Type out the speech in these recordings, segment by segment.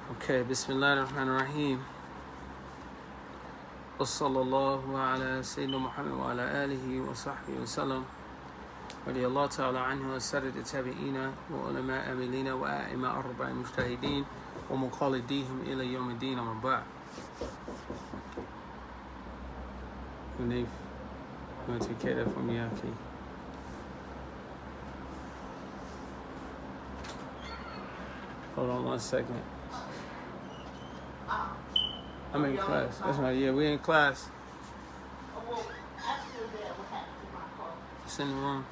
Okay, Bismillahirrahmanirrahim. Wa sallallahu ala Sayyidina Muhammad wa ala alihi wa sahbihi wa sallam. Radiyallahu ta'ala anhu wa sarad tabi'ina wa ulama amilina wa a'imma arba'i mujtahideen wa muqallidihim ila yawm ad-din amma ba'd. You want to take care of that for me, okay? Hold on 1 second. I'm in class. That's right. Yeah, we in class. It's in the room.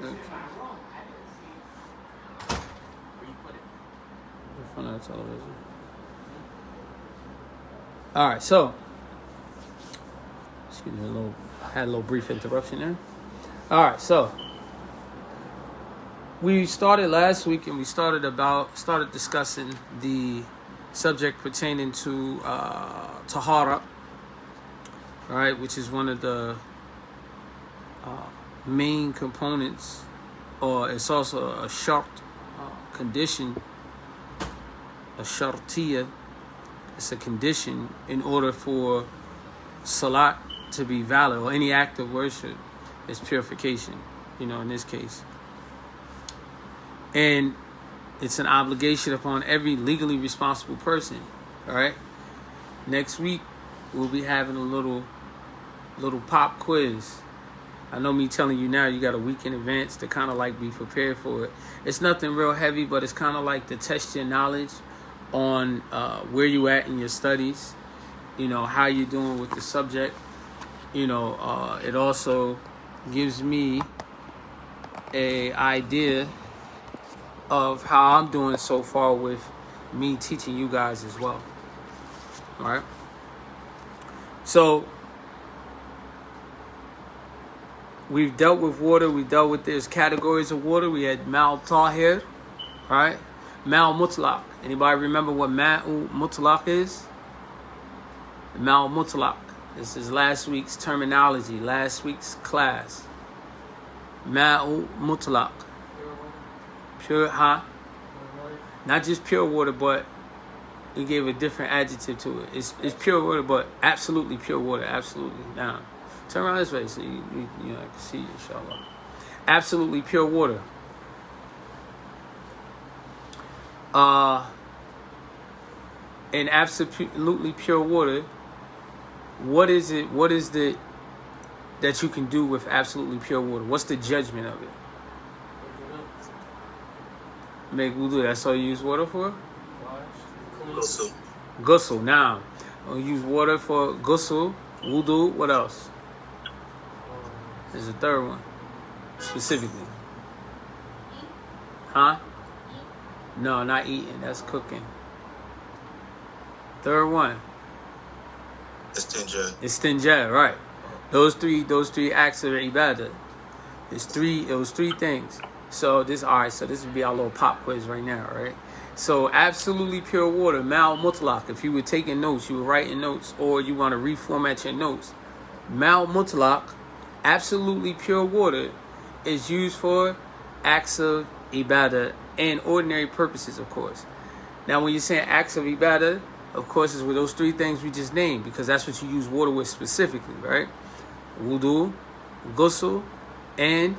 Okay. In front of the television. All right, so excuse me, had a little brief interruption there. All right, so we started last week and we started discussing the subject pertaining to tahara, all right, which is one of the main components, or it's also a shart condition, a shartiyah. It's a condition in order for salat to be valid, or any act of worship is purification, in this case. And it's an obligation upon every legally responsible person, all right? Next week, we'll be having a little pop quiz. I know me telling you now, you got a week in advance to kind of like be prepared for it. It's nothing real heavy, but it's kind of like to test your knowledge on where you at in your studies, how you're doing with the subject. It also gives me a idea of how I'm doing so far with me teaching you guys as well. All right. So we've dealt with water. We dealt with there's categories of water. We had Ma'u Tahir, right? Ma'u Mutlaq. Anybody remember what Ma'u Mutlaq is? Ma'u Mutlaq. This is last week's terminology, last week's class. Ma'u Mutlaq. Pure, not just pure water, but he gave a different adjective to it. It's pure water, but absolutely pure water. Absolutely. Now, turn around this way so you I can see you, inshallah. Absolutely pure water. And absolutely pure water, what is it that you can do with absolutely pure water? What's the judgment of it? Make wudu. That's all you use water for? Ghusl. Now, you use water for ghusl, wudu. What else? There's a third one, specifically. Huh? No, not eating. That's cooking. Third one. Istinja, right? Those three acts of ibadah. It was three things. So this would be our little pop quiz right now, right? So absolutely pure water, Ma'u Mutlaq. If you were taking notes, you were writing notes, or you want to reformat your notes. Ma'u Mutlaq, absolutely pure water, is used for acts of ibadah and ordinary purposes, of course. Now, when you're saying acts of ibadah, of course, it's with those three things we just named, because that's what you use water with specifically, right? Wudu, ghusl, and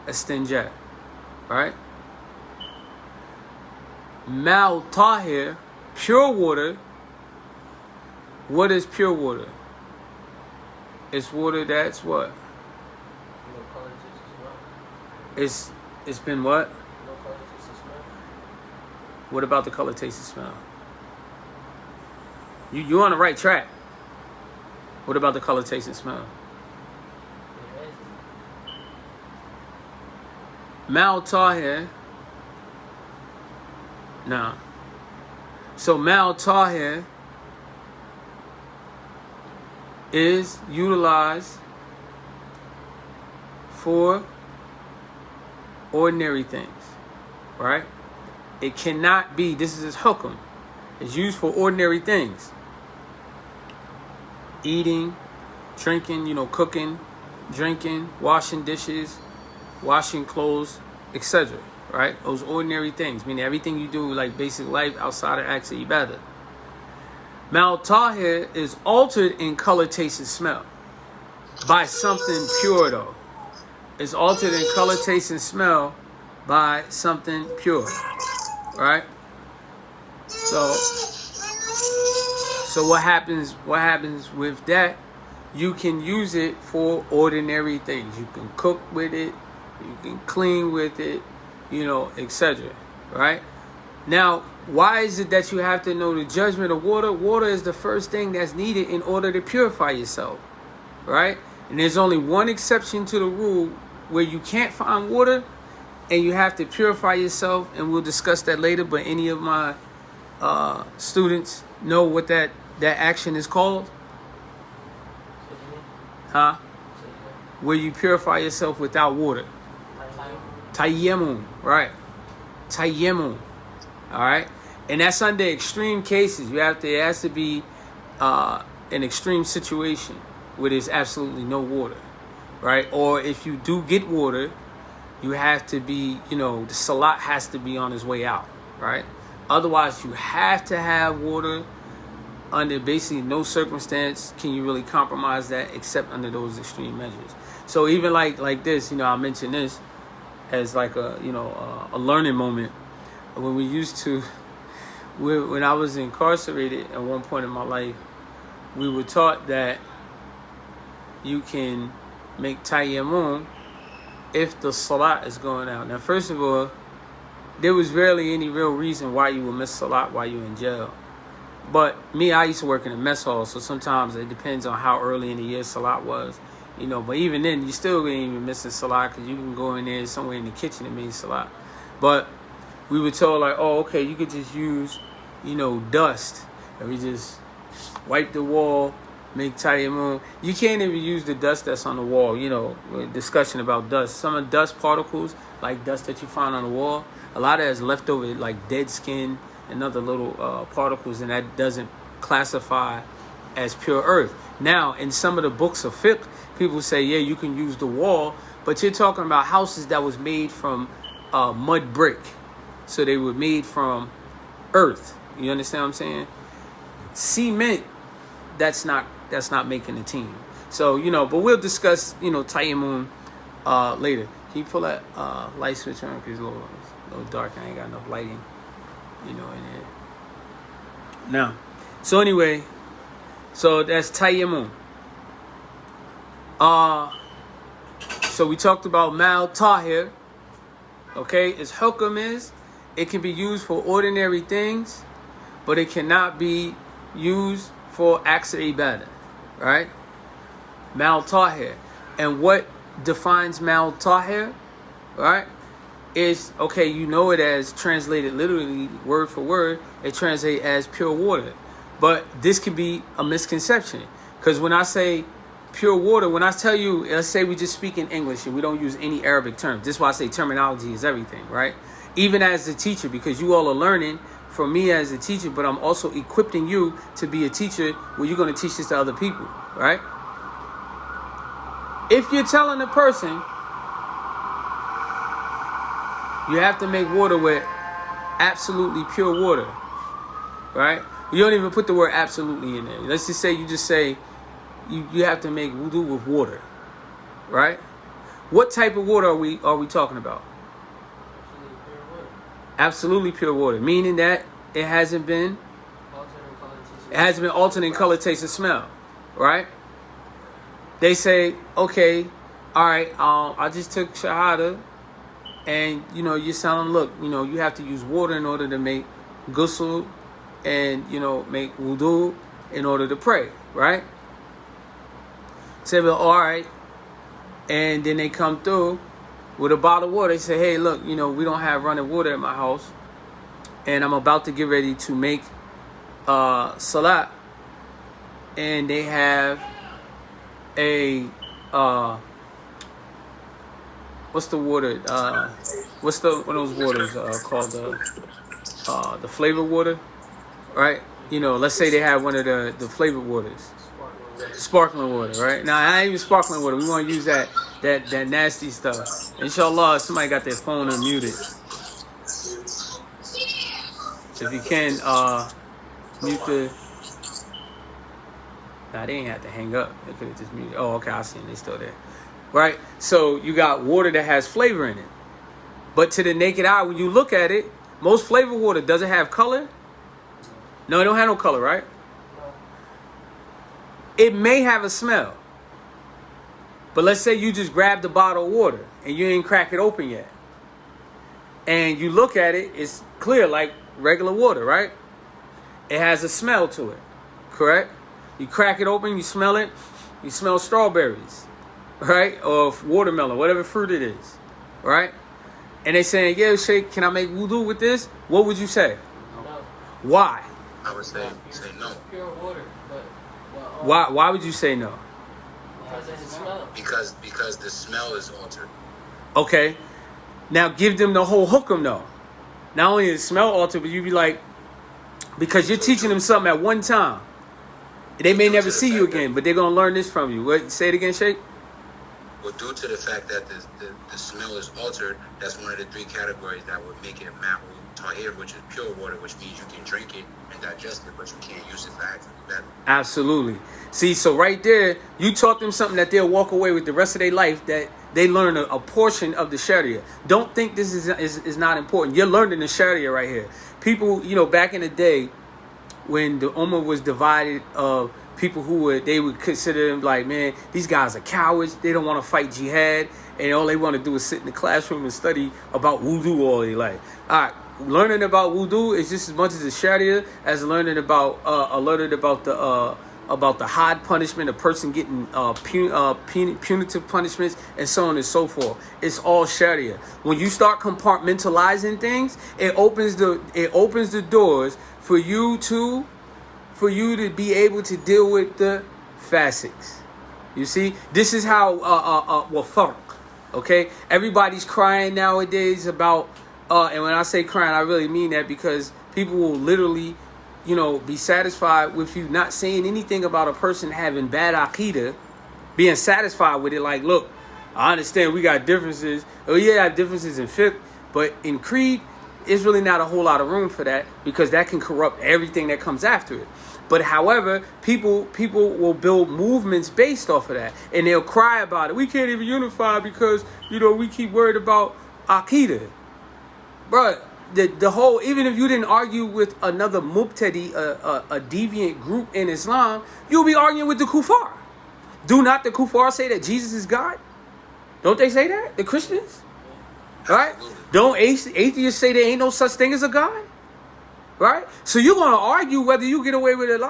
istinja. Right? Ma'u Tahir, pure water. What is pure water? It's water that's what? It's been what? What about the color, taste, and smell? You're on the right track. What about the color, taste, and smell? Ma'u Tahir. Now, so Ma'u Tahir is utilized for ordinary things, right? It cannot be, this is his hukum. It's used for ordinary things. Eating, drinking, cooking, drinking, washing dishes, washing clothes, etc. Right? Those ordinary things, meaning everything you do, like basic life outside of acts of ibadah. Mal tahir is altered in color, taste, and smell by something pure, though. It's altered in color, taste, and smell by something pure, right? So what happens? What happens with that? You can use it for ordinary things. You can cook with it. You can clean with it. Etc. Right? Now, why is it that you have to know the judgment of water? Water is the first thing that's needed in order to purify yourself. Right? And there's only one exception to the rule where you can't find water and you have to purify yourself, and we'll discuss that later. But any of my students know what that action is called? Huh? Where you purify yourself without water. Tayammum, right? Tayammum, all right? And that's under extreme cases. It has to be an extreme situation where there's absolutely no water, right? Or if you do get water, you have to be, the salat has to be on his way out, right? Otherwise, you have to have water. Under basically no circumstance can you really compromise that except under those extreme measures. So even like this, I mentioned this as like a learning moment. When we used to, when I was incarcerated at one point in my life, we were taught that you can make tayammum if the salat is going out. Now, first of all, there was rarely any real reason why you would miss salat while you're in jail. But me, I used to work in a mess hall, so sometimes it depends on how early in the year salat was. But even then, you still ain't even missing salat because you can go in there somewhere in the kitchen and make salat. But we were told, like, oh, okay, you could just use, dust. And we just wipe the wall, make tayammum. You can't even use the dust that's on the wall, discussion about dust. Some of the dust particles, like dust that you find on the wall, a lot of that is left over, like dead skin and other little particles, and that doesn't classify as pure earth. Now, in some of the books of fiqh, people say, yeah, you can use the wall, but you're talking about houses that was made from mud brick. So they were made from earth. You understand what I'm saying? Cement, that's not making the team. So, but we'll discuss, tayammum later. Can you pull that light switch on? Because it's a little dark. I ain't got enough lighting, in here. Now, so anyway, so that's tayammum. So we talked about mal tahir. Okay, its hukm is it can be used for ordinary things, but it cannot be used for acts of ibadah, right? Mal tahir. And what defines mal tahir, right? Is, okay, it as translated literally word for word, it translates as pure water. But this could be a misconception. Because when I say pure water, when I tell you, let's say we just speak in English and we don't use any Arabic terms. This is why I say terminology is everything, right? Even as a teacher, because you all are learning from me as a teacher, but I'm also equipping you to be a teacher where you're going to teach this to other people, right? If you're telling a person you have to make water with absolutely pure water, right? You don't even put the word absolutely in there. Let's just say you have to make wudu with water, right? What type of water are we talking about? Absolutely pure water, meaning that it hasn't been altered in color, taste, and smell, right? They say, okay, all right, I just took shahada, and you're telling them, look, you have to use water in order to make ghusl and make wudu in order to pray, right? Say, well, all right. And then they come through with a bottle of water. They say, hey, look, we don't have running water in my house, and I'm about to get ready to make salat, and they have a what's the water? What's one of those waters called the flavored water, right? Let's say they have one of the flavored waters. Sparkling water, right? Now, not even sparkling water. We want to use that that nasty stuff. Inshallah, somebody got their phone unmuted. If you can, mute the. Nah, they ain't have to hang up. They could have just muted. Oh, okay, I see them. They still there. Right? So you got water that has flavor in it. But to the naked eye, when you look at it, most flavored water, does it have color? No, it don't have no color, right? It may have a smell. But let's say you just grabbed a bottle of water and you ain't crack it open yet. And you look at it, it's clear like regular water, right? It has a smell to it, correct? You crack it open, you smell it, you smell strawberries, right? Or watermelon, whatever fruit it is, right? And they saying, yeah, Sheikh, can I make wudu with this? What would you say? No. Why? I would say no. Pure water, but Why would you say no? Because of the smell. Because the smell is altered. Okay. Now give them the whole hook'em though. Not only is the smell altered, but you be like, because you're teaching them something at one time. They may never see you again, but they're going to learn this from you. What, say it again, Sheikh? Well, due to the fact that the smell is altered, that's one of the three categories that would make it ma'u tahir, which is pure water, which means you can drink it and digest it, but you can't use it for actually better. Absolutely. See, so right there, you taught them something that they'll walk away with the rest of their life, that they learn a portion of the Sharia. Don't think this is not important. You're learning the Sharia right here. People, back in the day, when the Ummah was divided, people they would consider them like, man, these guys are cowards. They don't want to fight jihad, and all they want to do is sit in the classroom and study about wudu all their life. All right, learning about wudu is just as much as the Sharia as learning about the had punishment, a person getting punitive punishments, and so on and so forth. It's all Sharia. When you start compartmentalizing things, it opens the doors for you to be able to deal with the fasiqs. You see, this is how farq. Okay, everybody's crying nowadays about, and when I say crying, I really mean that, because people will literally, be satisfied with you not saying anything about a person having bad aqeedah, being satisfied with it. Like, look, I understand we got differences. Oh yeah, I have differences in fiqh, but in creed, it's really not a whole lot of room for that, because that can corrupt everything that comes after it. But however, people will build movements based off of that, and they'll cry about it. We can't even unify because we keep worried about aqeedah, bro. The whole, even if you didn't argue with another mubtadi, a deviant group in Islam, you'll be arguing with the kuffar. Do not the kuffar say that Jesus is God? Don't they say that? The Christians, right? Don't atheists say there ain't no such thing as a God? Right? So you're going to argue whether you get away with it,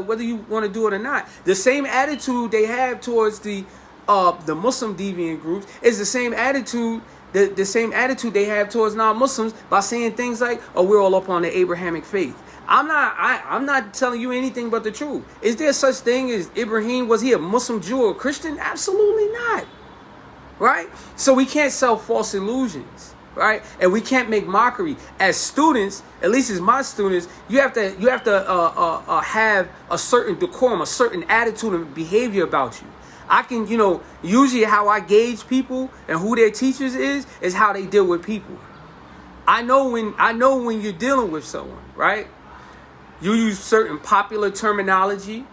whether you want to do it or not. The same attitude they have towards the Muslim deviant groups is the same attitude they have towards non-Muslims, by saying things like, "Oh, we're all up on the Abrahamic faith." I'm not telling you anything but the truth. Is there such thing as Ibrahim? Was he a Muslim, Jew, or Christian? Absolutely not. Right? So we can't sell false illusions. Right? And we can't make mockery. As students, at least as my students, you have to have a certain decorum, a certain attitude and behavior about you. I can, usually how I gauge people and who their teachers is how they deal with people. I know when you're dealing with someone, right? You use certain popular terminology,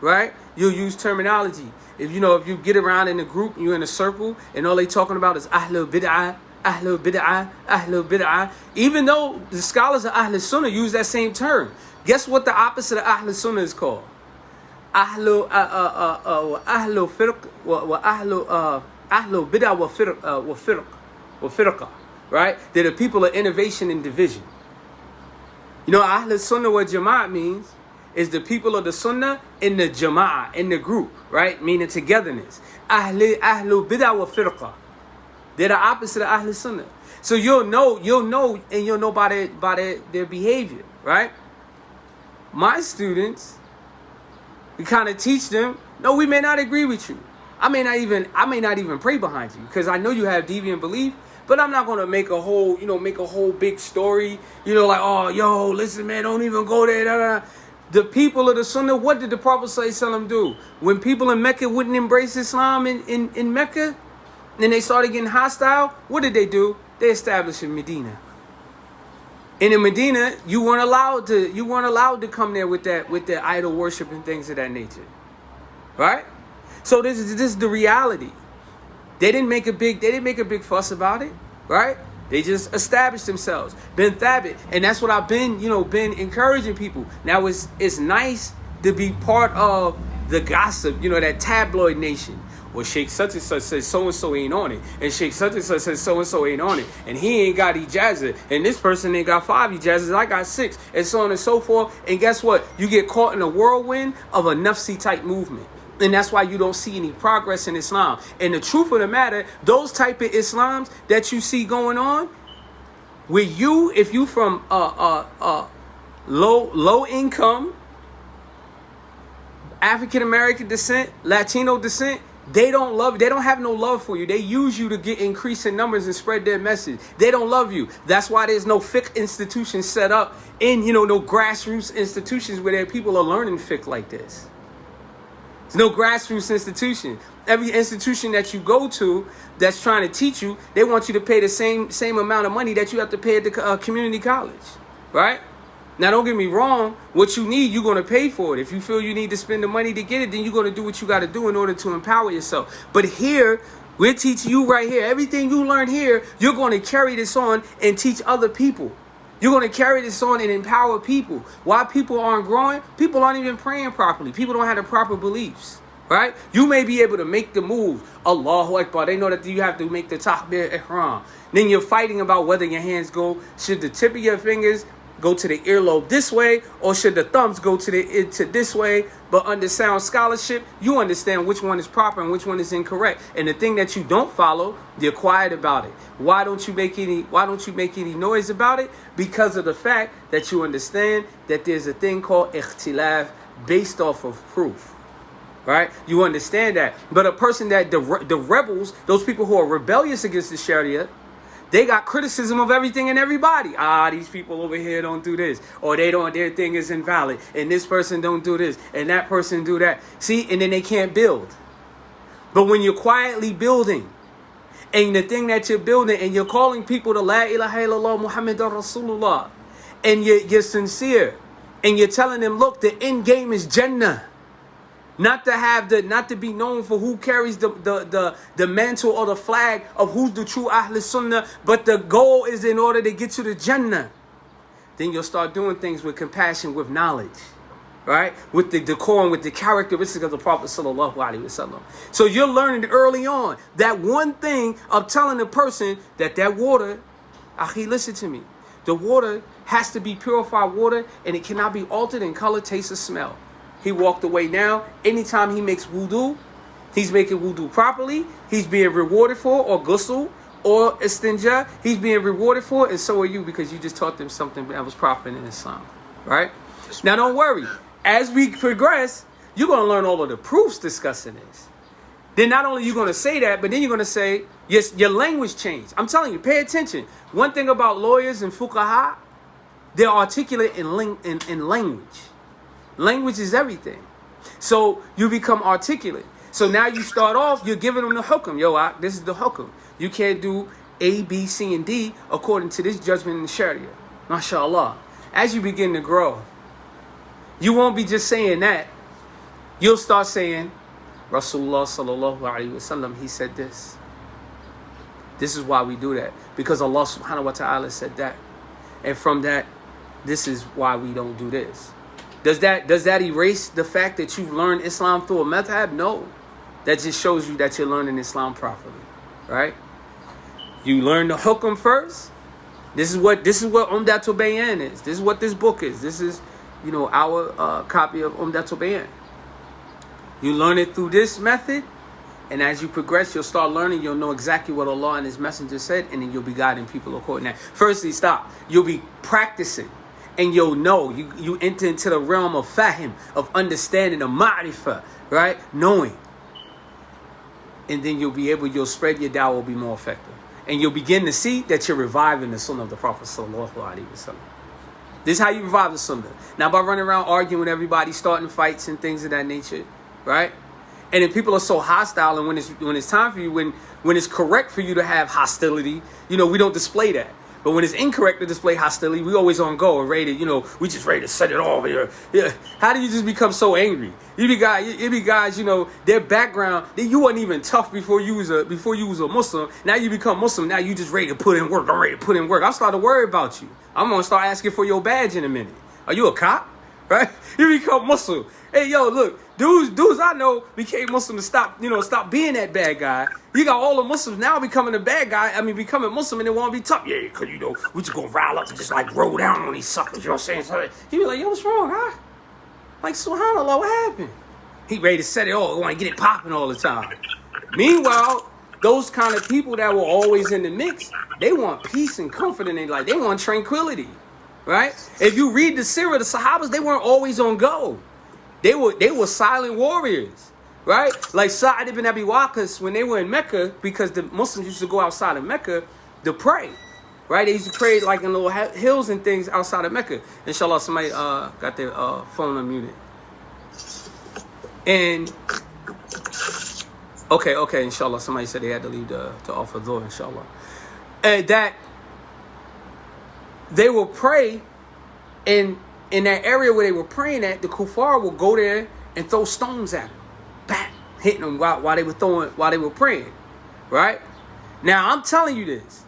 right? You'll use terminology. If you get around in a group, you're in a circle, and all they talking about is Ahlul Bid'ah, Ahlul Bid'ah, Ahlul Bid'ah. Even though the scholars of Ahlul Sunnah use that same term, guess what the opposite of Ahlul Sunnah is called? Ahlul Firq wa Ahlul Bid'ah wa Firqa, right? They're the people of innovation and division. Ahlul Sunnah wa Jama'at means is the people of the Sunnah in the Jama'ah, in the group, right? Meaning togetherness. Ahlul Bid'ah wa Firqa. They're the opposite of Ahlul Sunnah. So you'll know by their behavior, right? My students, we kind of teach them, no, we may not agree with you. I may not even pray behind you, because I know you have deviant belief, but I'm not going to make a whole big story, like, oh, yo, listen, man, don't even go there. Da, da. The people of the Sunnah, what did the Prophet ﷺ do? When people in Mecca wouldn't embrace Islam in Mecca, Then they started getting hostile. What did they do? They established in Medina. And in Medina, you weren't allowed to come there with the idol worship and things of that nature. Right? So this is the reality. They didn't make a big fuss about it, right? They just established themselves. Ben Thabit, and that's what I've been encouraging people. Now it's nice to be part of the gossip, that tabloid nation. Well, Sheikh such and such says so and so ain't on it, and Sheikh such and such says so and so ain't on it, and he ain't got ijazah, and this person ain't got 5 ijazahs, I got 6, and so on and so forth. And guess what? You get caught in a whirlwind of a nafsi type movement. And that's why you don't see any progress in Islam. And the truth of the matter, those type of Islams that you see going on, if you from low income, African American descent, Latino descent, they don't have no love for you. They use you to get increase in numbers and spread their message. They don't love you. That's why there's no fiqh institutions set up in, no grassroots institutions where people are learning fiqh like this. There's no grassroots institution. Every institution that you go to that's trying to teach you, they want you to pay the same amount of money that you have to pay at the community college, right? Now, don't get me wrong. What you need, you're going to pay for it. If you feel you need to spend the money to get it, then you're going to do what you got to do in order to empower yourself. But here, we're teaching you right here. Everything you learn here, you're going to carry this on and teach other people. You're going to carry this on and empower people. Why people aren't growing? People aren't even praying properly. People don't have the proper beliefs, right? You may be able to make the move. Allahu Akbar. They know that you have to make the takbir ihram. Then you're fighting about whether your hands should the tip of your fingers go to the earlobe this way, or should the thumbs go to this way? But under sound scholarship, you understand which one is proper and which one is incorrect. And the thing that you don't follow, you're quiet about it. Why don't you make any noise about it? Because of the fact that you understand that there's a thing called ikhtilaf based off of proof. Right? You understand that. But a person that the rebels, those people who are rebellious against the Sharia, they got criticism of everything and everybody. These people over here don't do this, or their thing is invalid, and this person don't do this, and that person do that. See, and then they can't build. But when you're quietly building, and the thing that you're building, and you're calling people to La ilaha illallah Muhammadur Rasulullah, and you're sincere, and you're telling them, look, the end game is Jannah. Not to be known for who carries the mantle or the flag of who's the true Ahl Sunnah, but the goal is in order to get you to Jannah. Then you'll start doing things with compassion, with knowledge, right? With the decorum, with the characteristics of the Prophet Sallallahu Alaihi Wasallam. So you're learning early on that one thing of telling a person that water, Akhi, listen to me. The water has to be purified water, and it cannot be altered in color, taste, or smell. He walked away now. Anytime he makes wudu, he's making wudu properly. He's being rewarded for, or ghusl, or istinja. He's being rewarded for, and so are you, because you just taught them something that was proper in Islam. Right? Now, don't worry. As we progress, you're going to learn all of the proofs discussing this. Then not only are you going to say that, but then you're going to say, yes, your language changed. I'm telling you, pay attention. One thing about lawyers and fuqaha, they're articulate in language. Language is everything. So you become articulate. So now you start off, you're giving them the hukm. Yo, this is the hukm. You can't do A, B, C, and D according to this judgment in the Sharia. MashaAllah. As you begin to grow, you won't be just saying that. You'll start saying, Rasulullah sallallahu alaihi wasallam, he said this. This is why we do that. Because Allah subhanahu wa ta'ala said that. And from that, this is why we don't do this. Does that erase the fact that you've learned Islam through a madhab? No. That just shows you that you're learning Islam properly. Right? You learn the hukm first. This is what Umdat'l Bayaan is. This is what this book is. This is, our copy of Umdat'l Bayaan. You learn it through this method, and as you progress, you'll start learning. You'll know exactly what Allah and His Messenger said, and then you'll be guiding people according to that. Firstly, stop. You'll be practicing. And you'll know, you enter into the realm of fahim, of understanding, of ma'rifah, right? Knowing. And then you'll spread your da'wah, will be more effective. And you'll begin to see that you're reviving the sunnah of the Prophet Sallallahu Alaihi Wasallam. This is how you revive the sunnah. Now, by running around arguing with everybody, starting fights and things of that nature, right? And then people are so hostile, and when it's time for you, when it's correct for you to have hostility, we don't display that. But when it's incorrect to display hostility, we always on go and ready to, we just ready to set it off here. Yeah. How do you just become so angry? It be guys, their background, you wasn't even tough before you was a Muslim. Now you become Muslim. Now you just ready to put in work. I'm ready to put in work. I'm starting to worry about you. I'm gonna start asking for your badge in a minute. Are you a cop? Right? You become Muslim. Hey, yo, look, dudes I know became Muslim to stop being that bad guy. You got all the Muslims now becoming a bad guy. Becoming Muslim, and they want to be tough. Yeah, because, we just going to rile up and just, roll down on these suckers. You know what I'm saying? He be like, yo, what's wrong, huh? Like, subhanAllah, what happened? He ready to set it all. Want to get it popping all the time. Meanwhile, those kind of people that were always in the mix, they want peace and comfort in their life. They want tranquility, right? If you read the Sirah, the Sahabas, they weren't always on go. They were silent warriors, right? Like Sa'd ibn Abi Waqqas, when they were in Mecca, because the Muslims used to go outside of Mecca to pray, right? They used to pray like in little hills and things outside of Mecca. Inshallah, somebody got their phone unmuted. And okay, inshallah, somebody said they had to leave to offer dhuhr, inshallah. And that they will pray, and in that area where they were praying at, the kuffar will go there and throw stones at them, bam, hitting them while they were praying, right? Now I'm telling you this.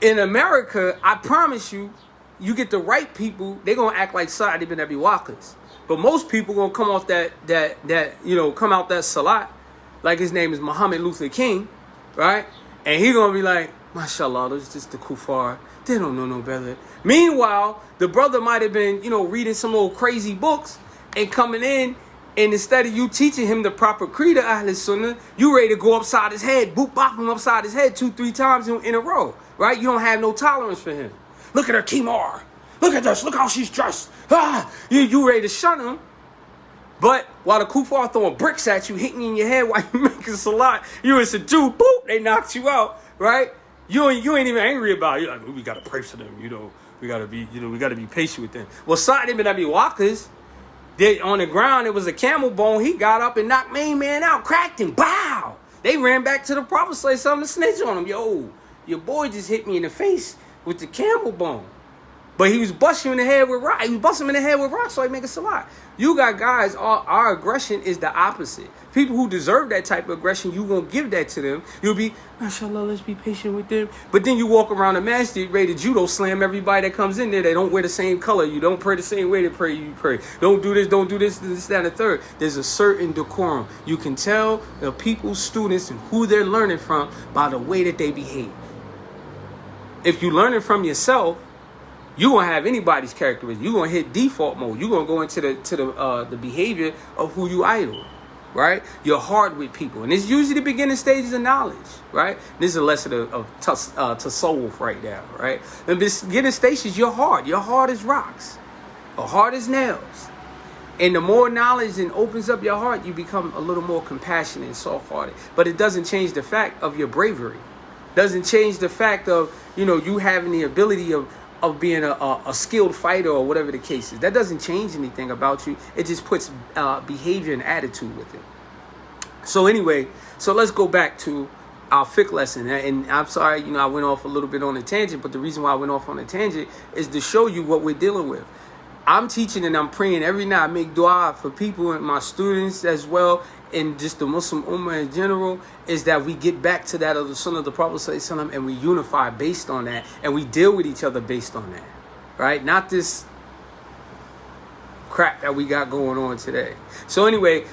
In America, I promise you, you get the right people, they're gonna act like Sa'd ibn Abi Waqqas. But most people gonna come off come out that salat, like his name is Muhammad Luther King, right? And he gonna be like, mashallah, this is the kuffar. They don't know no better. Meanwhile, the brother might have been, reading some old crazy books and coming in, and instead of you teaching him the proper creed of Ahl Sunnah, you ready to go upside his head, boop, bop him upside his head 2-3 times in a row, right? You don't have no tolerance for him. Look at her Timar. Look at this. Look how she's dressed. You ready to shun him. But while the kuffar throwing bricks at you, hitting you in your head while you making salat, you as a Jew, boop, they knocked you out, right? You ain't even angry about it. You're like, we gotta pray for them, we gotta be patient with them. Well, Sa'd ibn Abi Waqqas, on the ground, it was a camel bone. He got up and knocked main man out, cracked him. Bow! They ran back to the Prophet, say something to snitch on him. Yo, your boy just hit me in the face with the camel bone. But he was busting him in the head with rock. So he make a salat. You got guys, our aggression is the opposite. People who deserve that type of aggression, you won't give that to them. You'll be, mashallah, let's be patient with them. But then you walk around the masjid ready to judo slam everybody that comes in there. They don't wear the same color. You don't pray the same way they pray. You pray. Don't do this, that, and the third. There's a certain decorum. You can tell the people, students, and who they're learning from by the way that they behave. If you learn it from yourself, you're going to have anybody's characteristics. You're going to hit default mode. You're going to go into the behavior of who you idol, right? You're hard with people. And it's usually the beginning stages of knowledge, right? This is a lesson of tasawwuf right now, right? In the beginning stages, you're hard. You're hard as rocks. Or hard as nails. And the more knowledge and opens up your heart, you become a little more compassionate and soft-hearted. But it doesn't change the fact of your bravery. Doesn't change the fact of, you having the ability of being a skilled fighter or whatever the case is. That doesn't change anything about you. It just puts behavior and attitude with it. So anyway, let's go back to our fiqh lesson. And I'm sorry, I went off a little bit on a tangent, but the reason why I went off on a tangent is to show you what we're dealing with. I'm teaching and I'm praying every night. I make dua for people and my students as well, and just the Muslim Ummah in general, is that we get back to that of the Sunnah of the Prophet ﷺ, and we unify based on that, and we deal with each other based on that, right? Not this crap that we got going on today. So anyway,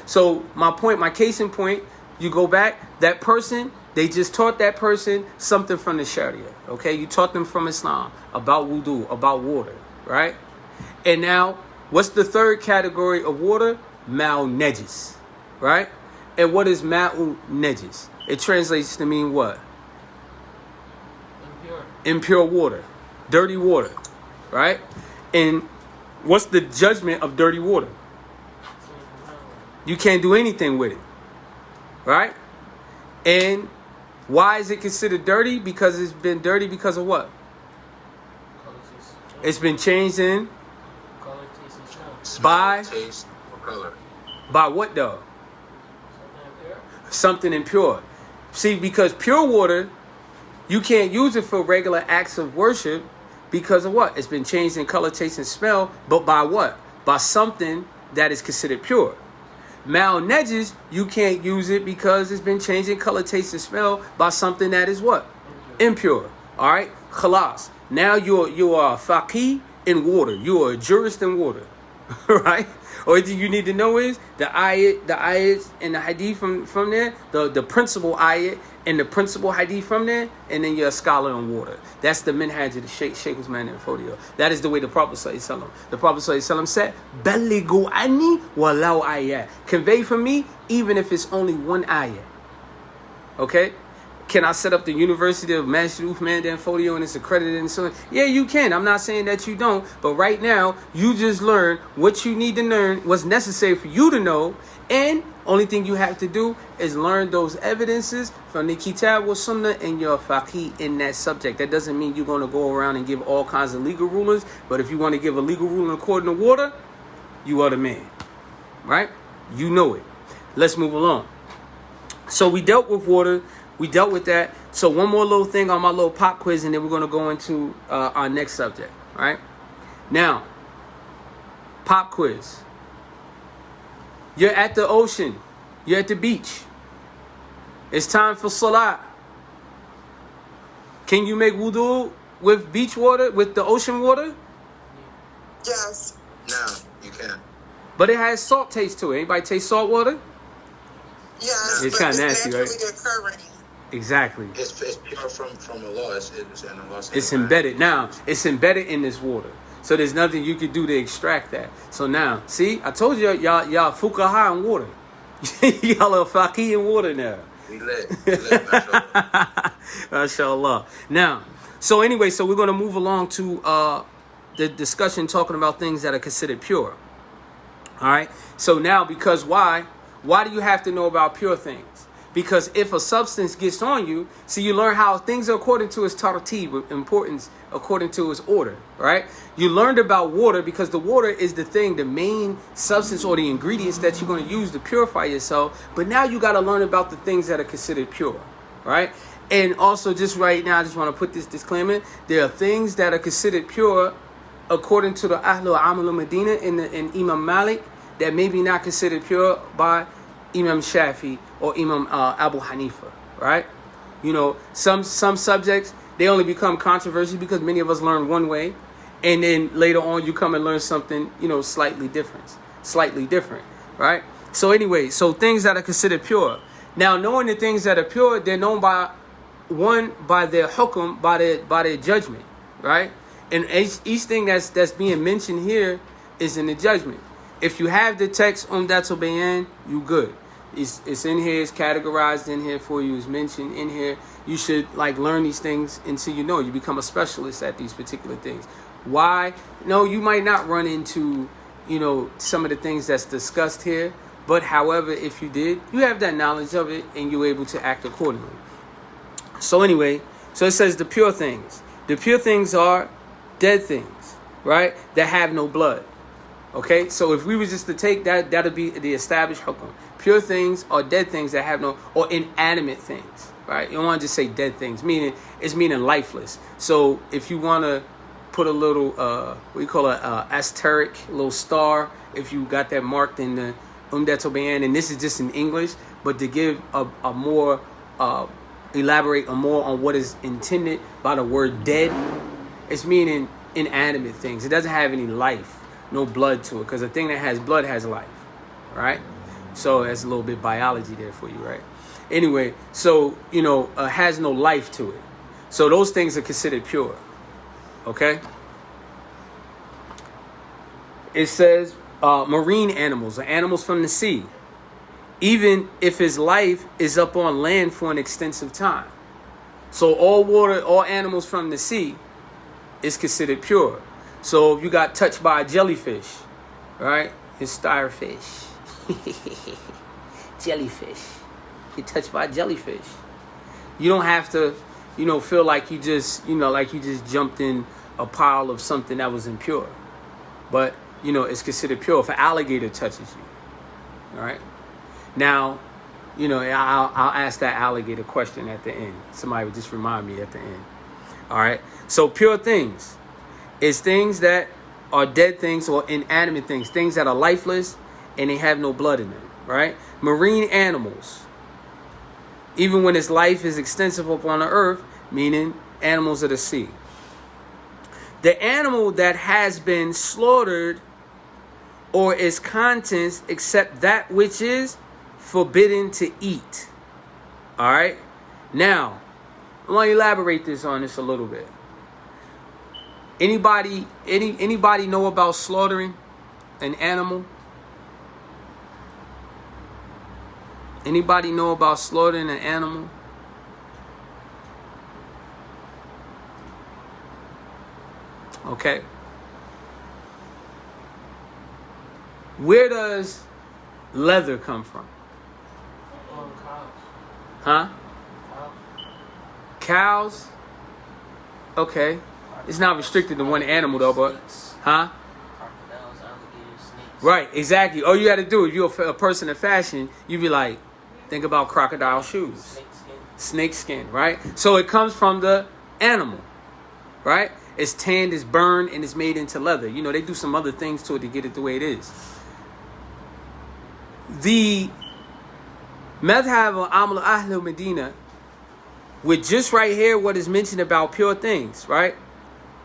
my case in point, you go back, that person, they just taught that person something from the Sharia, okay? You taught them from Islam about wudu, about water, right? And now, what's the third category of water? Najis. Right? And what is ma'u najis? It translates to mean what? Impure water. Dirty water. Right? And what's the judgment of dirty water? You can't do anything with it. Right? And why is it considered dirty? Because it's been dirty because of what? It's been changed in? By taste or color. By what though? something impure. See, because pure water, you can't use it for regular acts of worship because of what? It's been changed in color, taste, and smell, but by what? By something that is considered pure. Mal Nejes, you can't use it because it's been changed in color, taste, and smell by something that is what? Impure. All right? Khalas. Now you are a faqih in water. You are a jurist in water. Right? All you need to know is the ayat and the hadith from there, the principal ayat and the principal hadith from there, and then you're a scholar on water. That's the minhaj of the Sheikh Usman and Fodio. That is the way the Prophet ﷺ. The Prophet ﷺ said, "Ballighu anni walau ayat." Convey from me, even if it's only one ayat. Okay? Can I set up the University of Masjid Uthman Dan Fodio and it's accredited and so on? Yeah, you can. I'm not saying that you don't. But right now, you just learn what you need to learn, what's necessary for you to know. And only thing you have to do is learn those evidences from the Kitab wa Sunnah and your faqih in that subject. That doesn't mean you're going to go around and give all kinds of legal rulings. But if you want to give a legal ruling according to water, you are the man. Right? You know it. Let's move along. So we dealt with water. We dealt with that. So one more little thing on my little pop quiz, and then we're going to go into our next subject. All right? Now, pop quiz. You're at the ocean. You're at the beach. It's time for salat. Can you make wudu with beach water, with the ocean water? Yes. No, you can't. But it has salt taste to it. Anybody taste salt water? Yes. It's but kinda nasty, right? naturally occurring. Exactly. It's pure from the law. It's embedded. Now, it's embedded in this water. So there's nothing you could do to extract that. So now, see, I told you, y'all fuqaha in water. Y'all are faqih in water now. We lit, mashallah. MashaAllah. Now, so anyway, so we're going to move along to the discussion talking about things that are considered pure. All right? So now, because why? Why do you have to know about pure things? Because if a substance gets on you, so you learn how things are according to its tartib, importance according to its order, right? You learned about water because the water is the thing, the main substance or the ingredients that you're going to use to purify yourself. But now you got to learn about the things that are considered pure, right? And also just right now, I just want to put this disclaimer. There are things that are considered pure according to the Ahlul Amal Medina and Imam Malik that may be not considered pure by Imam Shafi or Imam Abu Hanifa, right? You know, some subjects, they only become controversial because many of us learn one way, and then later on you come and learn something, you know, slightly different, right? So anyway, so things that are considered pure. Now, knowing the things that are pure, they're known by their hukum, by their judgment, right? And each thing that's being mentioned here is in the judgment. If you have the text Umdat'l Bayaan, you good. It's in here, it's categorized in here for you, it's mentioned in here. You should learn these things until you become a specialist at these particular things. Why? No, you might not run into, some of the things that's discussed here, but however, if you did, you have that knowledge of it and you're able to act accordingly. So anyway, so it says the pure things. The pure things are dead things, right? That have no blood. Okay, so if we were just to take that, that'll be the established hukum. Pure things are dead things that have no, or inanimate things, right? You don't want to just say dead things, meaning lifeless. So if you want to put a little, what you call asterisk, little star, if you got that marked in the Umdat'l Bayaan, and this is just in English, but to give a more, elaborate more on what is intended by the word dead, it's meaning inanimate things. It doesn't have any life. No blood to it, because a thing that has blood has life, right? So that's a little bit biology there for you, right? Anyway, so has no life to it. So those things are considered pure. Okay. It says marine animals, or animals from the sea, even if his life is up on land for an extensive time. So all water, all animals from the sea is considered pure. So if you got touched by a jellyfish, right? It's starfish. Jellyfish. Get touched by a jellyfish. You don't have to, feel like you just, jumped in a pile of something that was impure. But, it's considered pure if an alligator touches you. All right? Now, You know, I'll ask that alligator question at the end. Somebody would just remind me at the end. All right. So pure things is things that are dead things or inanimate things, things that are lifeless and they have no blood in them. Right. Marine animals, even when its life is extensive upon the earth, meaning animals of the sea. The animal that has been slaughtered or its contents except that which is forbidden to eat. All right. Now, I want to elaborate on this a little bit. Anybody know about slaughtering an animal? Anybody know about slaughtering an animal? Okay. Where does leather come from? Cows. Huh? Cows? Okay. It's not restricted to one animal though, but huh? Crocodiles, alligators, snakes. Right, exactly. All you got to do, if you're a person of fashion, you be like, think about crocodile shoes. Snake skin. Snake skin, right? So it comes from the animal, right? It's tanned, it's burned, and it's made into leather. You know, they do some other things to it to get it the way it is. The Madhab of Amal Ahl Medina, with just right here what is mentioned about pure things, right?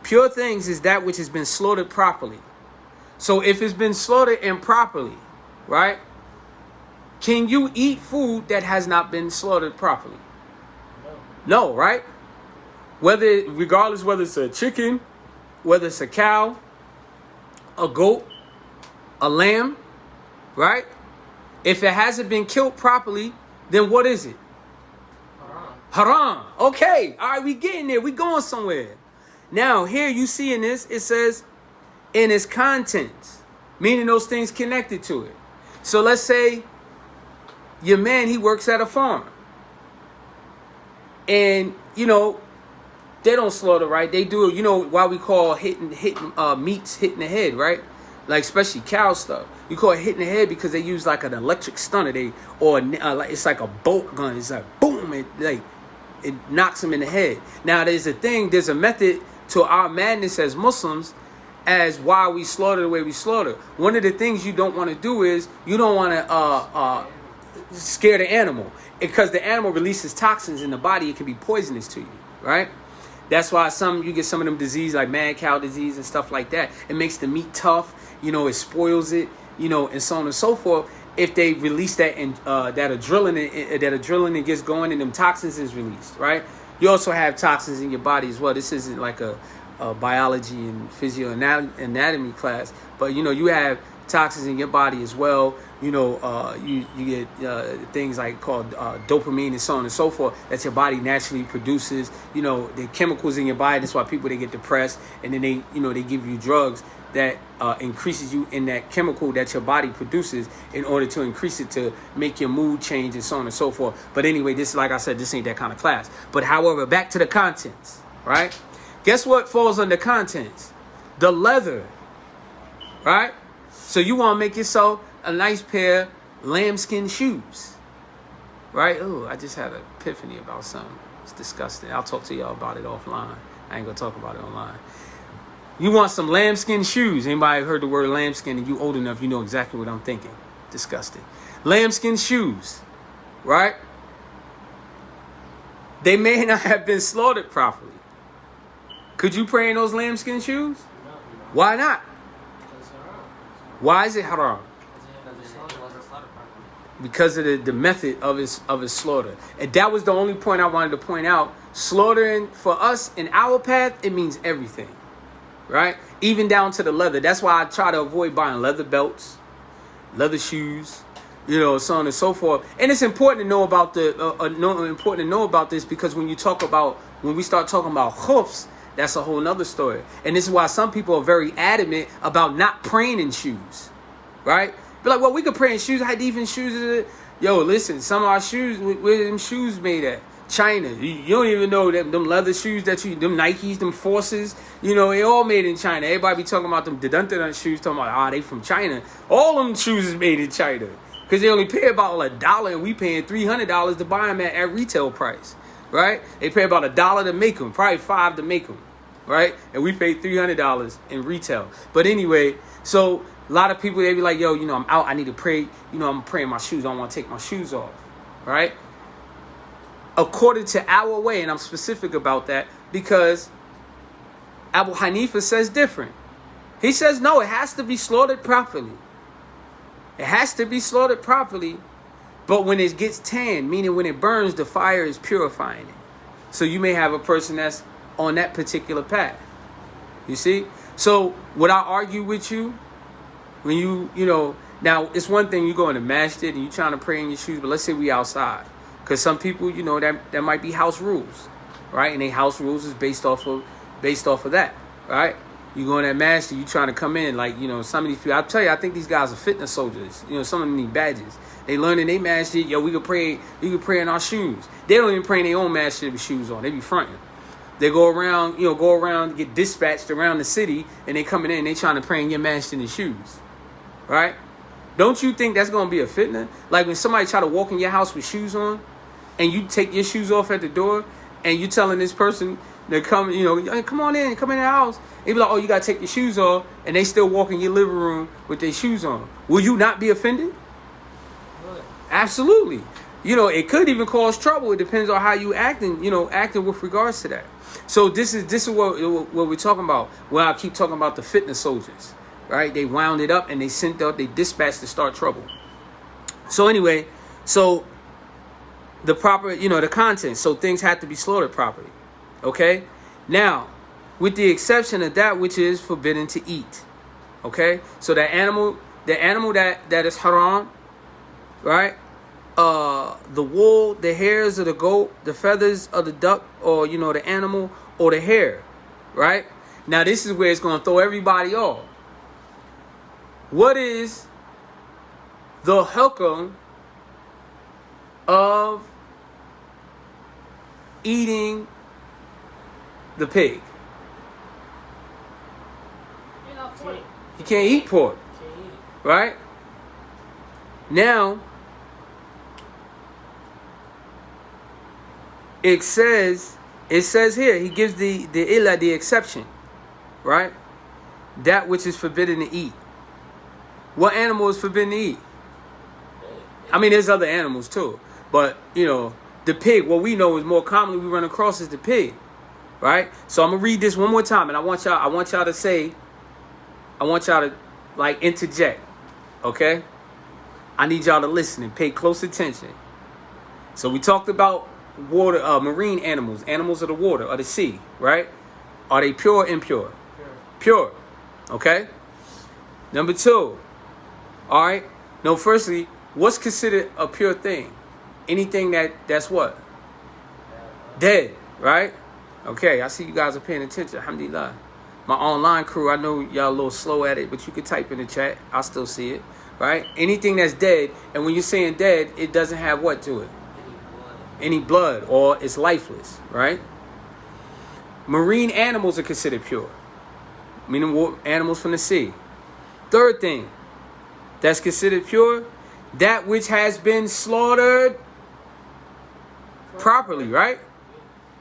Pure things is that which has been slaughtered properly. So if it's been slaughtered improperly, right? Can you eat food that has not been slaughtered properly? No, right? Regardless whether it's a chicken, whether it's a cow, a goat, a lamb, right? If it hasn't been killed properly, then what is it? Haram. Okay. All right, we getting there. We going somewhere. Now, here you see in this, it says, in its contents, meaning those things connected to it. So let's say your man, he works at a farm. And, you know, they don't slaughter, right? They do, you know, why we call hitting meats hitting the head, right? Like especially cow stuff. You call it hitting the head because they use like an electric stunner. It's like a bolt gun. It's like boom, it knocks them in the head. Now there's a method to our madness as Muslims as why we slaughter the way we slaughter. One of the things you don't want to do is you don't want to scare the animal, because the animal releases toxins in the body. It can be poisonous to you, right? That's why you get some of them diseases like mad cow disease and stuff like that. It makes the meat tough, you know, it spoils it, you know, and so on and so forth. If they release that and that adrenaline gets going and them toxins is released, right? You also have toxins in your body as well. This isn't like a biology and physioanatomy class, but you know, you have toxins in your body as well. You know, you get things like called dopamine and so on and so forth that your body naturally produces. You know, the chemicals in your body. That's why people, they get depressed, and then they give you drugs that increases you in that chemical that your body produces in order to increase it to make your mood change and so on and so forth. But anyway, this, like I said, this ain't that kind of class. But however, back to the contents, right? Guess what falls under contents? The leather, right? So you want to make yourself a nice pair of lambskin shoes, right? Oh, I just had an epiphany about something. It's disgusting. I'll talk to y'all about it offline. I ain't gonna talk about it online. You want some lambskin shoes? Anybody heard the word lambskin and you old enough, you know exactly what I'm thinking. Disgusting. Lambskin shoes, right? They may not have been slaughtered properly. Could you pray in those lambskin shoes? No. Why not? Because haram. Why is it haram? Because it wasn't slaughtered properly. Because of the method of its slaughter. And that was the only point I wanted to point out. Slaughtering, for us in our path, it means everything, right? Even down to the leather. That's why I try to avoid buying leather belts, leather shoes, you know, so on and so forth. And it's important to know about this, because when we start talking about hoofs, that's a whole nother story. And this is why some people are very adamant about not praying in shoes, right? Be like, well, we could pray in shoes. How even shoes is it? Yo, listen, some of our shoes, where them shoes made at? China. You don't even know them leather shoes them Nikes, them Forces, you know, they all made in China. Everybody be talking about them dun shoes, talking about, they from China. All them shoes is made in China. Because they only pay about $1 and we paying $300 to buy them at retail price, right? They pay about $1 to make them, probably $5 to make them, right? And we pay $300 in retail. But anyway, so a lot of people, they be like, yo, I'm out, I need to pray. I'm praying my shoes, I don't want to take my shoes off, right? According to our way, and I'm specific about that because Abu Hanifa says different. He says, no, it has to be slaughtered properly. It has to be slaughtered properly, but when it gets tanned, meaning when it burns, the fire is purifying it. So you may have a person that's on that particular path. You see? So would I argue with you when now it's one thing you go in the masjid and you trying to pray in your shoes, but let's say we outside. Because some people, that might be house rules, right? And they house rules is based off of that, right? You go in that masjid, you trying to come in, like, some of these people, I'll tell you, I think these guys are fitness soldiers. Some of them need badges. They learn in their masjid, we can pray in our shoes. They don't even pray in their own masjid with shoes on. They be fronting. They go around, get dispatched around the city, and they coming in, they trying to pray in your masjid in their shoes, right? Don't you think that's going to be a fitna? Like when somebody try to walk in your house with shoes on, and you take your shoes off at the door, and you telling this person to come, come on in the house. They be like, oh, you got to take your shoes off, and they still walk in your living room with their shoes on. Will you not be offended? What? Absolutely. It could even cause trouble. It depends on how you acting with regards to that. So this is what we're talking about. Well, I keep talking about the fitness soldiers, right? They wound it up and they they dispatched to start trouble. So anyway, the proper, the content. So things have to be slaughtered properly. Okay? Now, with the exception of that which is forbidden to eat. Okay? So the animal that is haram, right? The wool, the hairs of the goat, the feathers of the duck, or the animal, or the hair, right? Now this is where it's going to throw everybody off. What is the hukum of eating the pig? You can't eat pork, right? Now, it says here, he gives the exception, right? That which is forbidden to eat. What animal is forbidden to eat? I mean, there's other animals too, but the pig, what we know is more commonly we run across is the pig, right? So I'm gonna read this one more time, and I want y'all to like interject, okay? I need y'all to listen and pay close attention. So we talked about water, marine animals of the water, or the sea, right? Are they pure or impure? Pure. Okay. Number 2. All right. No, firstly, what's considered a pure thing? Anything that's what? Dead, right? Okay, I see you guys are paying attention. Alhamdulillah. My online crew, I know y'all a little slow at it, but you can type in the chat. I'll still see it, right? Anything that's dead, and when you're saying dead, it doesn't have what to it? Any blood, or it's lifeless, right? Marine animals are considered pure, meaning animals from the sea. Third thing that's considered pure, that which has been slaughtered properly, right?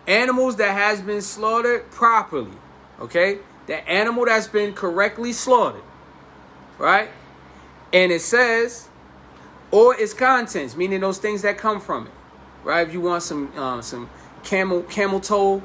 Animals that has been slaughtered properly, okay? The animal that's been correctly slaughtered, right? And it says, or its contents, meaning those things that come from it, right? If you want some camel toe,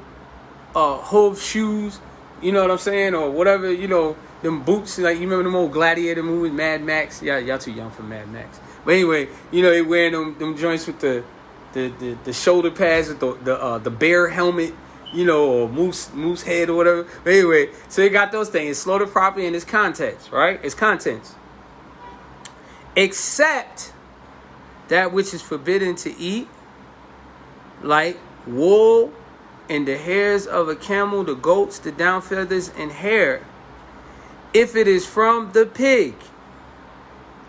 hoof shoes, you know what I'm saying, or whatever, them boots, like you remember them old Gladiator movies, Mad Max. Yeah, y'all too young for Mad Max. But anyway, they wearing them joints with the shoulder pads with the bear helmet, or moose head or whatever. But anyway, so you got those things. It's slaughtered properly in its contents, right? Its contents. Except that which is forbidden to eat, like wool and the hairs of a camel, the goats, the down feathers, and hair, if it is from the pig,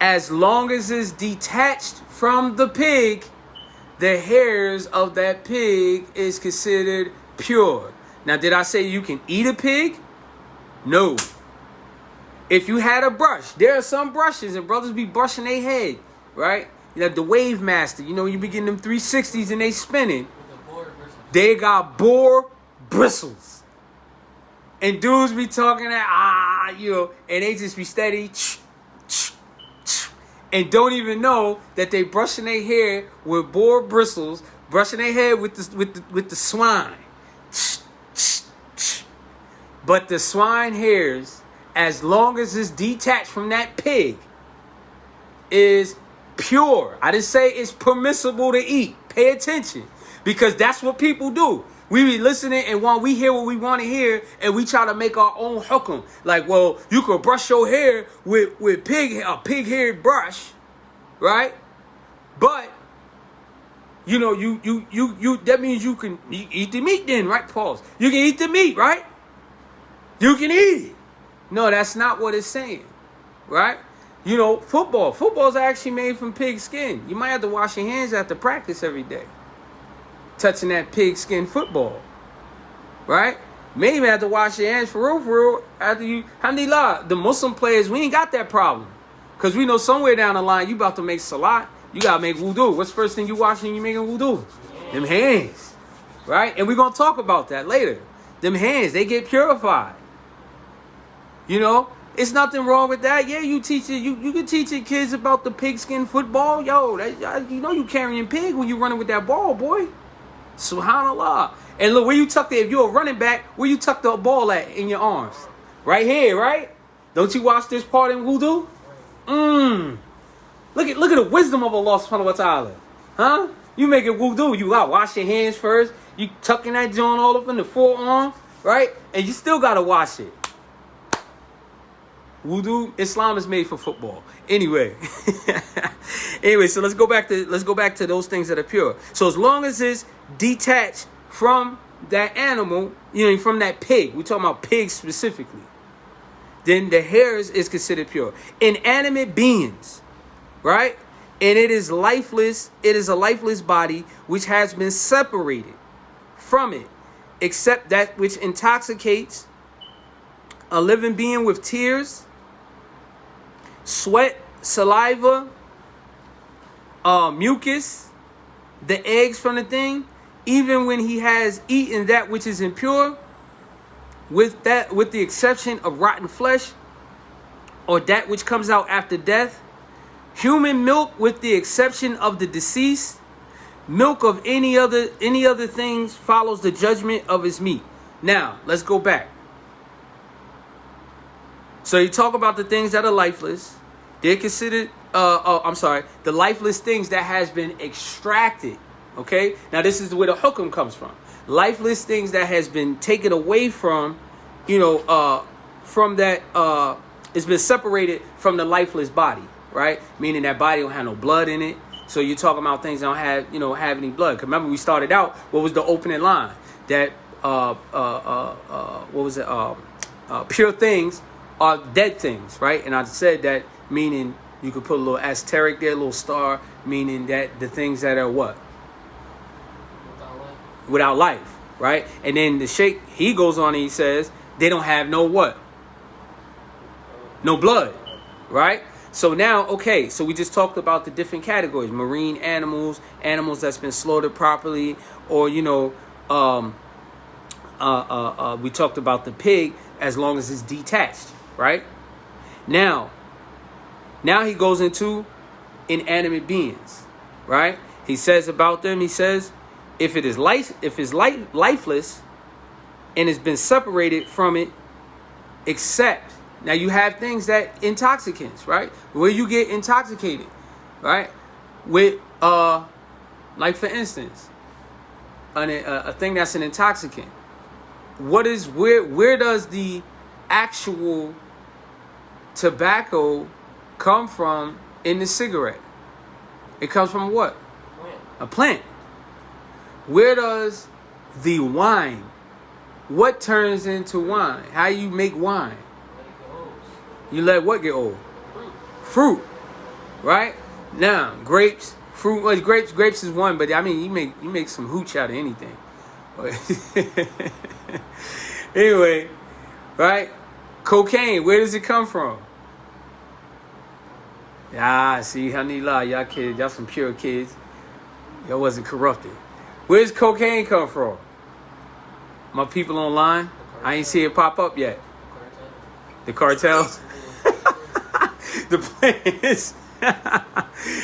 as long as it's detached from the pig, the hairs of that pig is considered pure. Now, did I say you can eat a pig? No. If you had a brush, there are some brushes, and brothers be brushing their head, right? You have the Wave Master. You know, you be getting them 360s and they spinning. With the board bristles. They got boar bristles. And dudes be talking that, you know, and they just be steady. And don't even know that they brushing their hair with boar bristles, brushing their hair with the swine. But the swine hairs, as long as it's detached from that pig, is pure. I didn't say it's permissible to eat. Pay attention. Because that's what people do. We be listening and we hear what we want to hear and we try to make our own hukum. Like, well, you could brush your hair with a pig-haired brush, right? But, you know, you that means you can eat the meat then, right? Pause. You can eat the meat, right? You can eat it. No, that's not what it's saying, right? You know, football's actually made from pig skin. You might have to wash your hands after practice every day. Touching that pig skin football, right? May even have to wash your hands for real, after you. Alhamdulillah, the Muslim players, we ain't got that problem. Because we know somewhere down the line, you about to make salat, you got to make wudu. What's the first thing you washing when you making wudu? Them hands, right? And we're going to talk about that later. Them hands, they get purified. You know, it's nothing wrong with that. Yeah, you teach it. You can teach your kids about the pigskin football. Yo, you know you carrying pig when you running with that ball, boy. Subhanallah. And look, where you tuck if you're a running back, where you tuck the ball at in your arms? Right here, right? Don't you watch this part in wudu? Look at the wisdom of Allah subhanahu wa ta'ala. Huh? You make it wudu. You got wash your hands first. You tucking that joint all up in the forearm, right? And you still gotta wash it. Wudu, Islam is made for football. Anyway, so let's go back to those things that are pure. So as long as it's detached from that animal, you know, from that pig, we're talking about pigs specifically, then the hairs is considered pure. Inanimate beings, right? And it is lifeless. It is a lifeless body which has been separated from it, except that which intoxicates a living being with tears, sweat, saliva, mucus, the eggs from the thing, even when he has eaten that which is impure, with the exception of rotten flesh, or that which comes out after death, human milk with the exception of the deceased, milk of any other things follows the judgment of his meat. Now, let's go back. So you talk about the things that are lifeless. They're considered, the lifeless things that has been extracted. Okay? Now this is where the hukum comes from. Lifeless things that has been taken away from, from that, it's been separated from the lifeless body, right? Meaning that body don't have no blood in it. So you're talking about things that don't have any blood. Because remember we started out, what was the opening line? That, pure things are dead things, right? And I said that, meaning you could put a little asterisk there, a little star, meaning that the things that are what? Without life, right? And then the Sheikh, he goes on and he says, they don't have no what? No blood, right? So now, okay, so we just talked about the different categories. Marine animals, animals that's been slaughtered properly, or, we talked about the pig as long as it's detached, right? Now he goes into inanimate beings, right? He says about them, he says, if it's lifeless and it's been separated from it, except, now you have things that intoxicants, right? Where you get intoxicated, right? With, like for instance, a thing that's an intoxicant. Where does the actual tobacco come from in the cigarette? It comes from what? A plant. Where does the wine, what turns into wine? How you make wine? You let what get old? Fruit. Right? Now, grapes, fruit, well, grapes is one, but I mean you make some hooch out of anything. Anyway, right? Cocaine, where does it come from? Yeah, see, honey, y'all kids, y'all some pure kids. Y'all wasn't corrupted. Where's cocaine come from? My people online, I ain't see it pop up yet. The cartel. The plant is,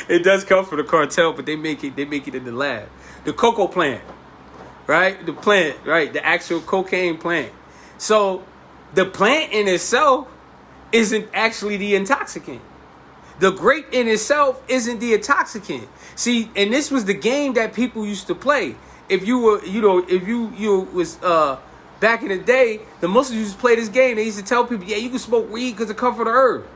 it does come from the cartel, but they make it in the lab. The cocoa plant, right? The plant, right? The actual cocaine plant. So the plant in itself isn't actually the intoxicant. The grape in itself isn't the intoxicant. See, and this was the game that people used to play. If you were, if you was back in the day, the Muslims used to play this game. They used to tell people, yeah, you can smoke weed because it comes from the herb.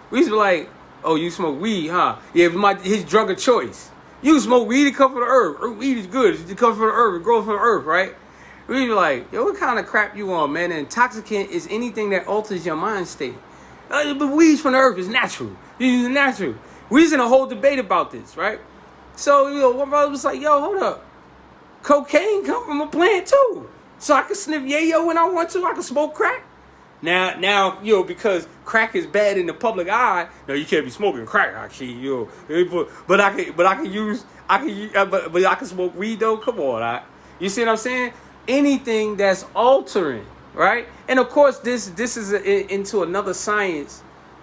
We used to be like, oh, you smoke weed, huh? Yeah, his drug of choice. You can smoke weed, it comes from the herb. Weed is good. It comes from the herb. It grows from the earth, right? We be like, yo, what kind of crap you on, man? An intoxicant is anything that alters your mind state. But weed's from the earth. It's natural. It's natural. We was in a whole debate about this, right? So, one brother was like, yo, hold up. Cocaine come from a plant, too. So I can sniff yayo when I want to. I can smoke crack. Now, because crack is bad in the public eye. No, you can't be smoking crack, actually, But I can smoke weed though. Come on, right? You see what I'm saying? Anything that's altering, right? And of course, this is into another science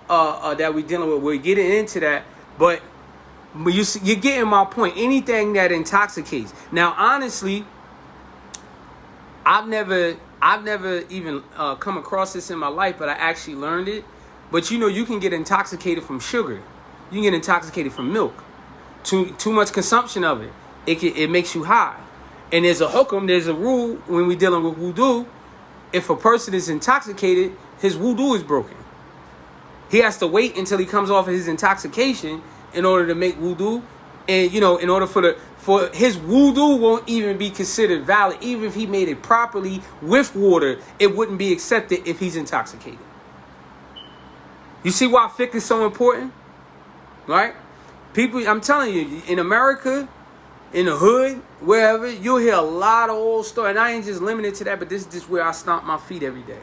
that we're dealing with. We're getting into that, but you're getting my point. Anything that intoxicates. Now, honestly, I've never even come across this in my life, but I actually learned it. But you can get intoxicated from sugar. You can get intoxicated from milk. Too much consumption of it. It makes you high. And there's a hukum, there's a rule when we're dealing with wudu. If a person is intoxicated, his wudu is broken. He has to wait until he comes off of his intoxication in order to make wudu. And, in order for his wudu won't even be considered valid. Even if he made it properly with water, it wouldn't be accepted if he's intoxicated. You see why fiqh is so important? Right? People, I'm telling you, in America, in the hood, wherever, you'll hear a lot of old stories. And I ain't just limited to that, but this is just where I stomp my feet every day.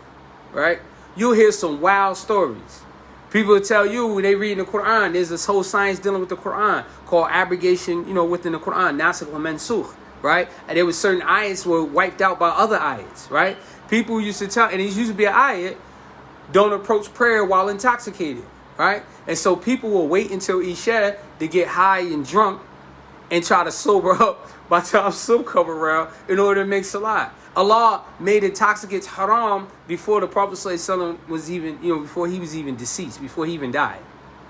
Right? You'll hear some wild stories. People will tell you when they read the Quran, there's this whole science dealing with the Quran called abrogation, within the Quran, nasikh wa mansukh, right? And there was certain ayats were wiped out by other ayats, right? People used to tell, and it used to be an ayat, don't approach prayer while intoxicated, right? And so people will wait until Isha to get high and drunk and try to sober up by the time Subh come around in order to make salat. Allah made intoxicants haram before the Prophet ﷺ was even, before he was even deceased, before he even died.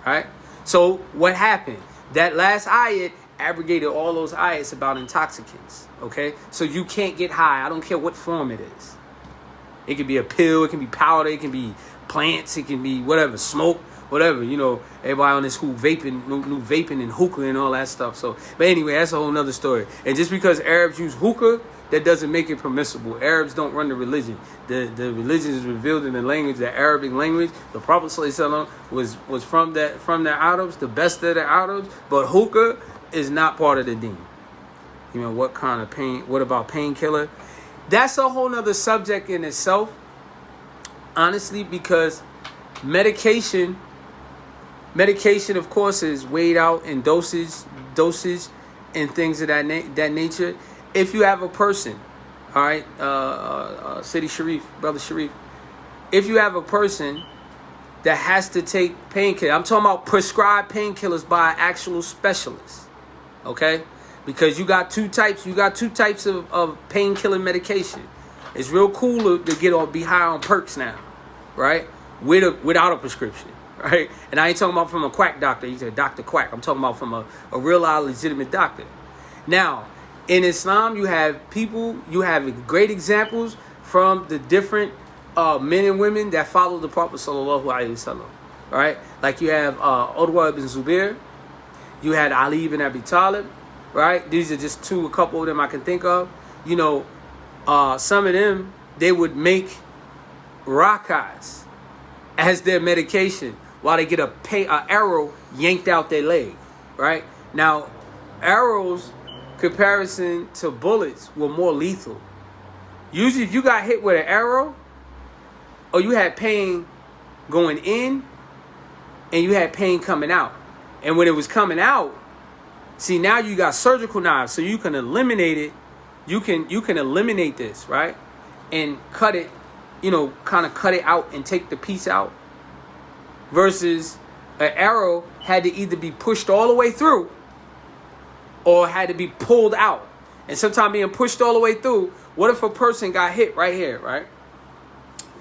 Right? So what happened? That last ayat abrogated all those ayats about intoxicants. Okay? So you can't get high. I don't care what form it is. It can be a pill, it can be powder, it can be plants, it can be whatever, smoke, whatever. Everybody on this who vaping, new vaping and hookah and all that stuff. So, but anyway, that's a whole nother story. And just because Arabs use hookah, that doesn't make it permissible. Arabs don't run the religion. The religion is revealed in the language, the Arabic language. The Prophet ﷺ was from the Arabs, the best of the Arabs. But hookah is not part of the deen. What kind of pain? What about painkiller? That's a whole nother subject in itself. Honestly, because medication, of course, is weighed out in dosage, and things of that nature. If you have a person, all right, Brother Sharif, if you have a person that has to take painkillers, I'm talking about prescribed painkillers by an actual specialist, okay? Because you got two types of painkiller medication. It's real cool to be high on perks now, right? Without a prescription, right? And I ain't talking about from a quack doctor. You say Dr. Quack. I'm talking about from a real legitimate doctor. Now, in Islam, you have great examples from the different men and women that follow the Prophet sallallahu alaihi wasallam. Right? Like you have Urwa ibn Zubair, you had Ali ibn Abi Talib. Right? These are just a couple of them I can think of. Some of them, they would make rakas as their medication while they get a arrow yanked out their leg. Right? Now, arrows, comparison to bullets, were more lethal. Usually if you got hit with an arrow, or you had pain going in and you had pain coming out, And when it was coming out, see, now you got surgical knives, so you can eliminate it. You can eliminate this, right? And cut it, kind of cut it out and take the piece out. Versus an arrow had to either be pushed all the way through or had to be pulled out. And sometimes being pushed all the way through, what if a person got hit right here, right?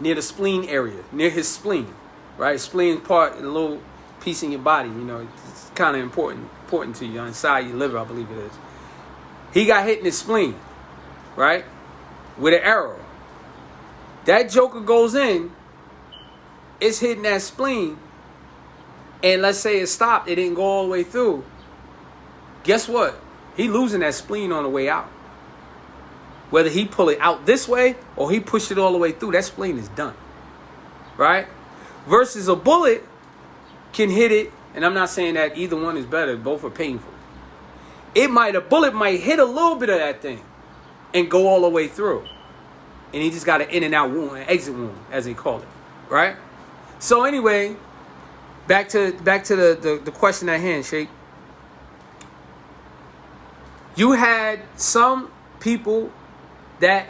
Near the spleen area, near his spleen, right? Spleen part, a little piece in your body, it's kind of important to you, inside your liver, I believe it is. He got hit in his spleen, right? With an arrow. That joker goes in, it's hitting that spleen, and let's say it stopped, it didn't go all the way through. Guess what? He losing that spleen on the way out. Whether he pull it out this way or he push it all the way through, that spleen is done. Right? Versus a bullet can hit it, and I'm not saying that either one is better, both are painful. A bullet might hit a little bit of that thing and go all the way through. And he just got an in and out wound, an exit wound, as they call it. Right? So anyway, back to the question at hand, Sheikh. You had some people that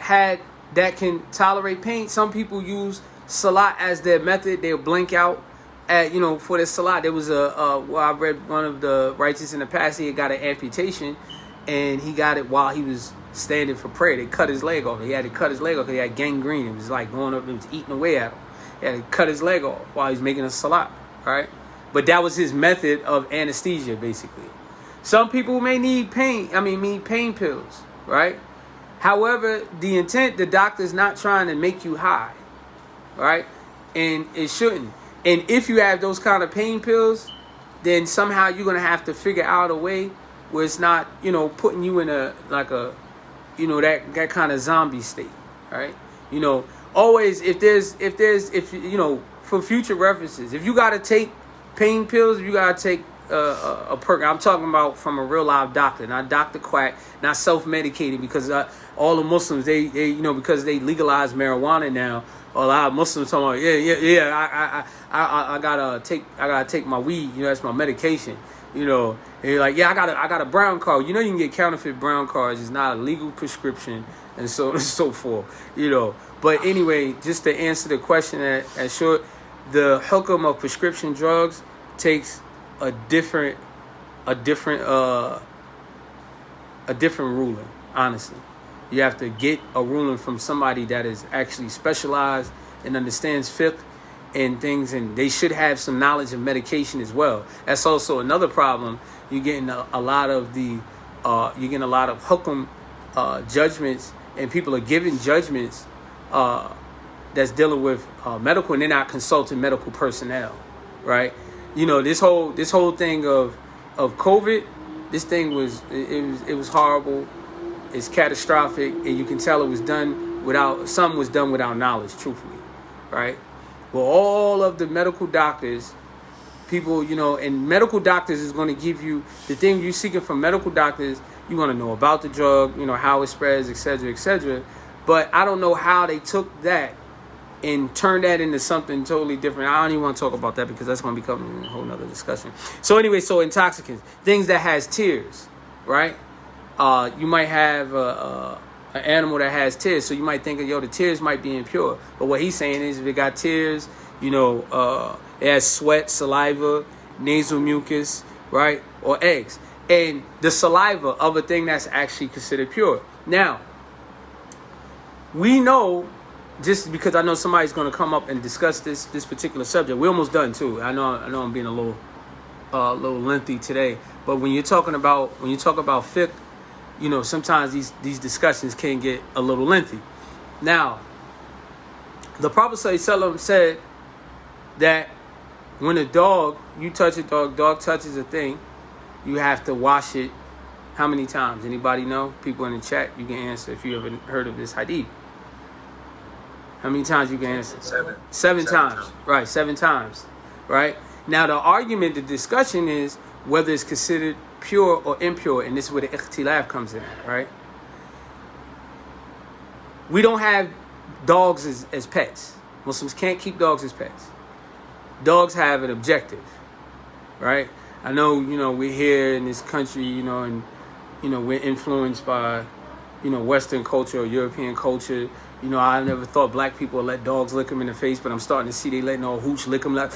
can tolerate pain. Some people use salat as their method. They'll blink out for the salat. There was I read one of the righteous in the past. He had got an amputation, and he got it while he was standing for prayer. They cut his leg off. He had to cut his leg off because he had gangrene. It was like going up. It was eating away at him. He had to cut his leg off while he was making a salat. Right, but that was his method of anesthesia, basically. Some people may need pain pills, right? However, the doctor's not trying to make you high, right? And it shouldn't. And if you have those kind of pain pills, then somehow you're going to have to figure out a way where it's not, putting you in that kind of zombie state, right? Always for future references, if you got to take pain pills, if you got to take a perk. I'm talking about from a real live doctor, not Dr. Quack, not self-medicated, because all the Muslims, they because they legalize marijuana now, a lot of Muslims talking about, I gotta take my weed, that's my medication, and you're like, I got a brown card. You can get counterfeit brown cards. It's not a legal prescription, and so on and so forth, But anyway, just to answer the question at short, the hukm of prescription drugs takes a different ruling. Honestly, you have to get a ruling from somebody that is actually specialized and understands fiqh and things, and they should have some knowledge of medication as well. That's also another problem. You're getting a lot of hukm judgments, and people are giving judgments that's dealing with medical, and they're not consulting medical personnel, right? This whole thing of COVID, this thing was horrible. It's catastrophic, and you can tell it was done without knowledge, truthfully, right? Well, all of the medical doctors, people, and medical doctors is going to give you the thing you're seeking from medical doctors. You want to know about the drug, how it spreads, etc., etc. But I don't know how they took that and turn that into something totally different. I don't even want to talk about that because that's going to become a whole nother discussion. So anyway, intoxicants, things that has tears, right? You might have an animal that has tears, so you might think, the tears might be impure. But what he's saying is, if it got tears, it has sweat, saliva, nasal mucus, right, or eggs, and the saliva of a thing that's actually considered pure. Now, we know. Just because I know somebody's going to come up and discuss this particular subject, we're almost done too. I know I'm being a little lengthy today, but when you talk about fiqh, sometimes these discussions can get a little lengthy. Now, the Prophet ﷺ said that when you touch a dog touches a thing, you have to wash it. How many times? Anybody know? People in the chat, you can answer if you ever heard of this hadith. How many times you can answer? Seven times. Right, 7 times. Right? Now, the discussion is whether it's considered pure or impure, and this is where the ikhtilaf comes in, right? We don't have dogs as pets. Muslims can't keep dogs as pets. Dogs have an objective, right? I know, we're here in this country, and, we're influenced by, Western culture or European culture. I never thought black people would let dogs lick them in the face, but I'm starting to see they letting all hooch lick them like,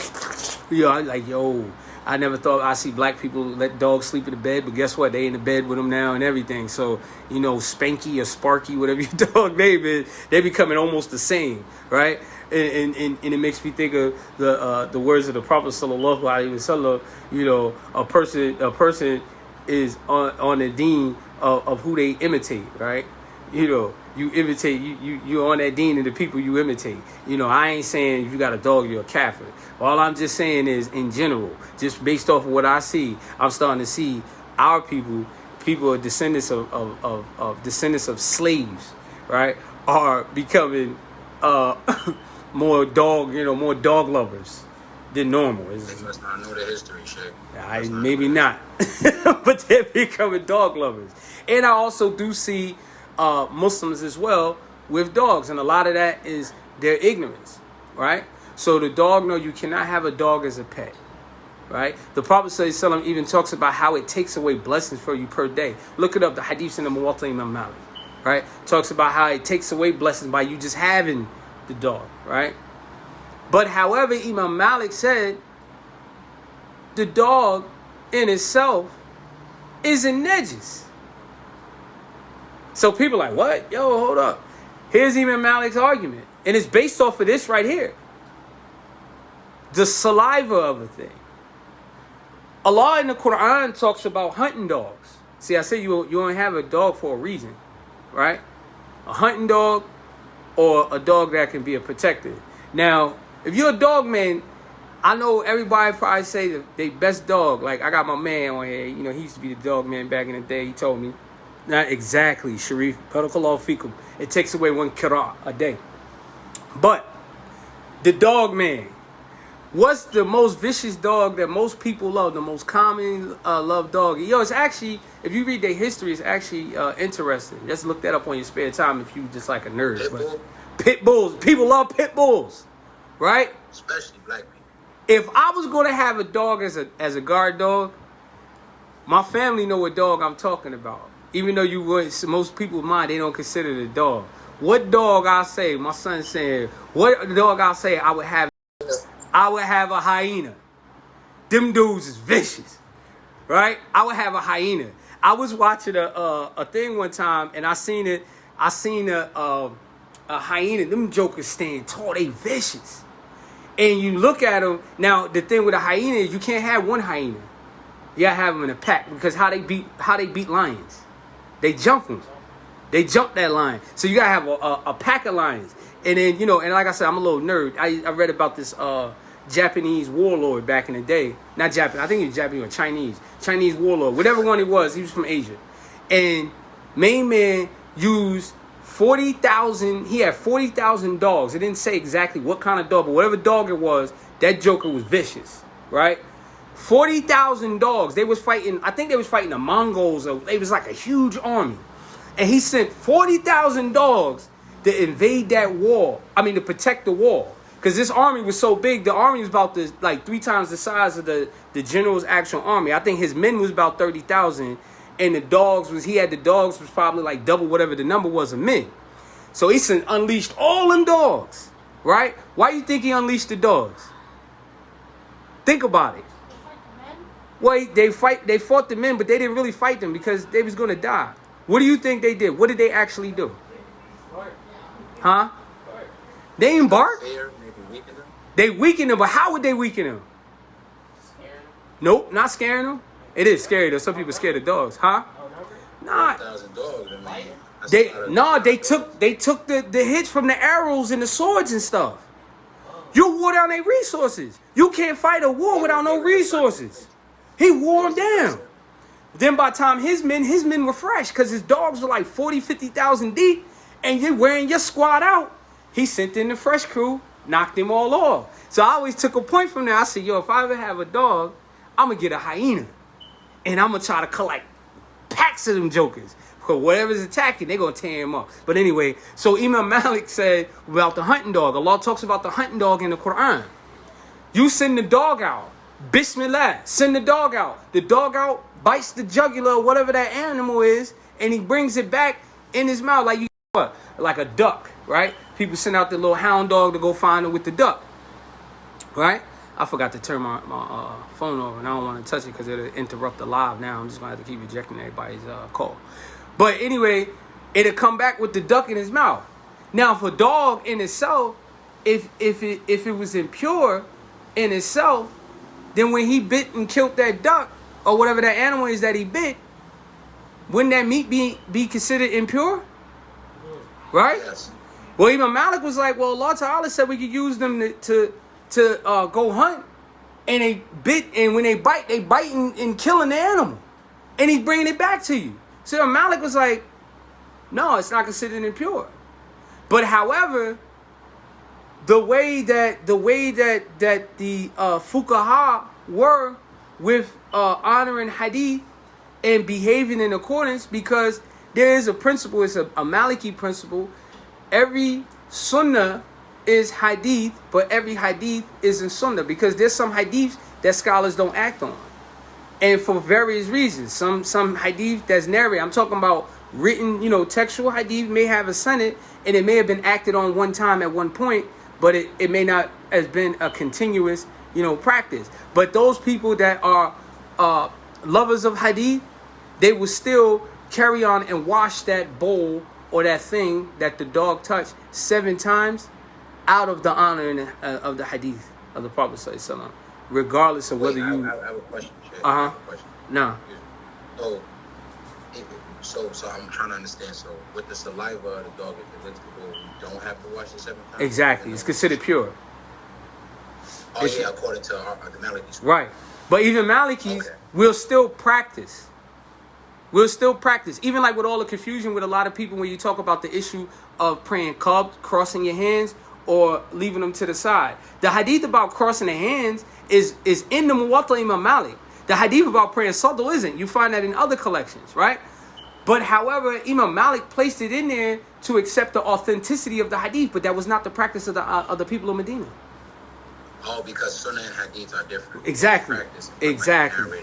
I'm like, yo, I never thought I'd see black people let dogs sleep in the bed, but guess what? They in the bed with them now and everything. So, Spanky or Sparky, whatever your dog name is, they becoming almost the same, right? And it makes me think of the words of the Prophet sallallahu alaihi wasallam. A person is on the deen of who they imitate, right? You imitate, you're on that deen of the people you imitate. I ain't saying if you got a dog, you're a kafir. All I'm just saying is, in general, just based off of what I see, I'm starting to see our people are descendants of descendants of slaves, right? Are becoming more dog lovers than normal. They must not know the history, shit. Maybe not, but they're becoming dog lovers. And I also do see Muslims as well with dogs, and a lot of that is their ignorance, right? So the dog, no, you cannot have a dog as a pet, right? The Prophet ﷺ even talks about how it takes away blessings for you per day. Look it up, the hadiths in the Muwatta Imam Malik, right? Talks about how it takes away blessings by you just having the dog, right? But however, Imam Malik said the dog in itself isn't najis. So people are like, what? Yo, hold up. Here's Imam Malik's argument. And it's based off of this right here. The saliva of a thing. Allah in the Quran talks about hunting dogs. See, I say you don't have a dog for a reason, right? A hunting dog or a dog that can be a protector. Now, if you're a dog man, I know everybody probably say that they best dog. Like, I got my man on here. He used to be the dog man back in the day. He told me. Not exactly, Sharif. Barakallahu fikum. It takes away 1 qira a day. But the dog man. What's the most vicious dog that most people love? The most common loved dog? It's actually, if you read their history, it's actually interesting. Just look that up on your spare time if you just like a nerd. Pit bulls. People love pit bulls, right? Especially black people. If I was going to have a dog as a guard dog, my family know what dog I'm talking about. Even though most people mind, they don't consider it a dog. What dog I say? My son saying, what dog I say I would have? I would have a hyena. Them dudes is vicious, right? I would have a hyena. I was watching a thing one time, and I seen a hyena. Them jokers stand tall. They vicious. And you look at them. Now, the thing with a hyena is you can't have one hyena. You gotta have them in a pack, because how they beat lions. They jump them. They jump that lion. So you gotta have a pack of lions. And then, and like I said, I'm a little nerd. I read about this Japanese warlord back in the day. Not Japanese. I think he was Japanese or Chinese. Chinese warlord. Whatever one he was from Asia. And main man used 40,000. He had 40,000 dogs. It didn't say exactly what kind of dog, but whatever dog it was, that joker was vicious, right? 40,000 dogs. They was fighting, I think they was fighting the Mongols. It was like a huge army. And he sent 40,000 dogs to invade that wall. To protect the wall. Because this army was so big, the army was about 3 times the size of the general's actual army. I think his men was about 30,000. And he had the dogs was probably like double whatever the number was of men. So he unleashed all them dogs. Right? Why you think he unleashed the dogs? Think about it. Well, they fought the men, but they didn't really fight them because they was going to die. What do you think they did? What did they actually do? Huh? They didn't bark? They weakened them, but how would they weaken them? Scaring them? Nope, not scaring them. It is scary though. Some people scared of dogs, huh? Nah. They took the hits from the arrows and the swords and stuff. You wore down their resources. You can't fight a war without no resources. He wore them down. Then by the time his men were fresh, because his dogs were like 40, 50,000 deep, and you're wearing your squad out, he sent in the fresh crew, knocked them all off. So I always took a point from there. I said, if I ever have a dog, I'm going to get a hyena. And I'm going to try to collect packs of them jokers. Because whatever's attacking, they're going to tear him up. But anyway, so Imam Malik said about the hunting dog. Allah talks about the hunting dog in the Quran. You send the dog out. Bismillah, send the dog out. The dog out bites the jugular or whatever that animal is, and he brings it back in his mouth like what? Like a duck, right? People send out the little hound dog to go find it with the duck, right? I forgot to turn my phone over, and I don't want to touch it because it'll interrupt the live now. I'm just going to have to keep ejecting everybody's call. But anyway, it'll come back with the duck in his mouth. Now, if a dog in itself, if it was impure in itself, then when he bit and killed that duck or whatever that animal is that he bit, wouldn't that meat be considered impure? Right? Yes. Well, Imam Malik was like, well, Allah Ta'ala said we could use them to go hunt, and they bit, and when they bite and killing the animal, and he's bringing it back to you. So Imam Malik was like, no, it's not considered impure. But however, the way that the fuqaha were with honoring hadith and behaving in accordance, because there is a principle, it's a Maliki principle. Every sunnah is hadith, but every hadith isn't sunnah, because there's some hadiths that scholars don't act on, and for various reasons. Some hadith that's narrated, I'm talking about written, textual hadith, may have a sanad, and it may have been acted on one time at one point, but it may not have been a continuous, practice. But those people that are lovers of hadith, they will still carry on and wash that bowl or that thing that the dog touched 7 times out of the honor of the hadith of the Prophet ﷺ, regardless of whether you... I have a question, Shay. No. So I'm trying to understand. So with the saliva of the dog, if it licks the bowl, you don't have to wash it 7 times? Exactly. It's considered pure. According to the Malikis. Right. But even Malikis will still practice. Even like with all the confusion with a lot of people when you talk about the issue of praying qab, crossing your hands, or leaving them to the side. The hadith about crossing the hands is in the Muwatta Imam Malik. The hadith about praying sadr isn't. You find that in other collections, right? But however, Imam Malik placed it in there to accept the authenticity of the hadith, but that was not the practice of the people of Medina. Oh, because sunnah and hadith are different. Exactly. Exactly.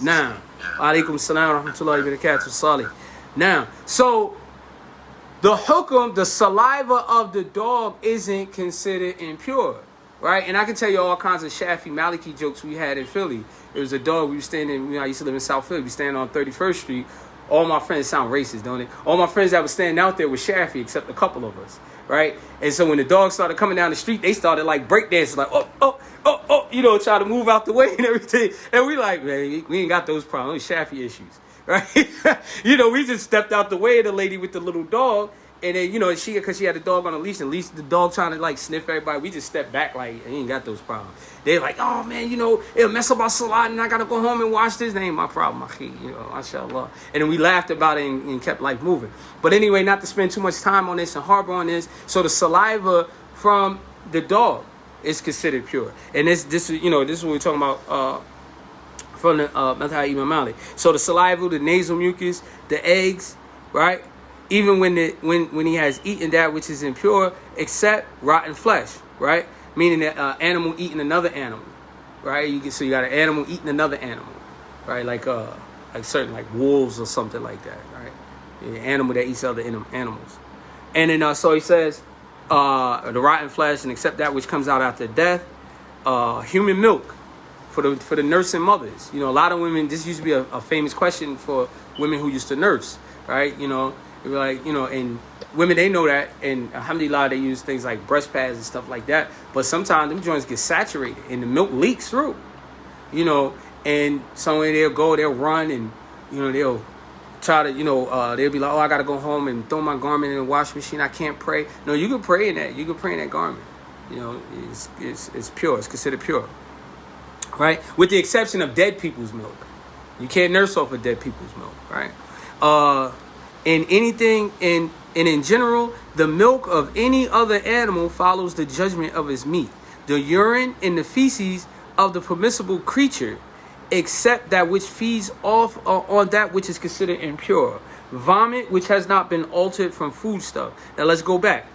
Now, alaikum salam wa rahmatullahi wa barakatuh, Salih. Now, so the hukum, the saliva of the dog isn't considered impure, right? And I can tell you all kinds of Shafi Maliki jokes we had in Philly. There was a dog, we were standing, I used to live in South Philly, we standing on 31st Street. All my friends sound racist, don't they? All my friends that were standing out there were Shafi, except a couple of us, right? And so when the dogs started coming down the street, they started like breakdancing, like, try to move out the way and everything. And we like, man, we ain't got those problems, those Shafi issues, right? We just stepped out the way of the lady with the little dog. And then, because she had a dog on a leash, and the dog trying to like sniff everybody, we just stepped back like, I ain't got those problems. They're like, oh man, it'll mess up our salat and I gotta go home and wash this. That ain't my problem, mashallah. And then we laughed about it and kept life moving. But anyway, not to spend too much time on this and harbor on this. So the saliva from the dog is considered pure. And this is what we're talking about from the Madhab Imam Malik. So the saliva, the nasal mucus, the eggs, right? Even when he has eaten that which is impure, except rotten flesh, right? Meaning that animal eating another animal, right? You got an animal eating another animal, right? Like certain like wolves or something like that, right? An animal that eats other animals. And then so he says, the rotten flesh, and except that which comes out after death, human milk for the nursing mothers. A lot of women. This used to be a famous question for women who used to nurse, right? Like, and women, they know that, and alhamdulillah, they use things like breast pads and stuff like that, but sometimes them joints get saturated and the milk leaks through, and somewhere they'll run, and they'll try to they'll be like, oh, I gotta go home and throw my garment in the washing machine, I can't pray. No, you can pray in that garment. It's pure, it's considered pure, right? With the exception of dead people's milk. You can't nurse off of dead people's milk, right? And anything in general, the milk of any other animal follows the judgment of its meat. The urine and the feces of the permissible creature, except that which feeds off on that which is considered impure. Vomit, which has not been altered from foodstuff. Now let's go back.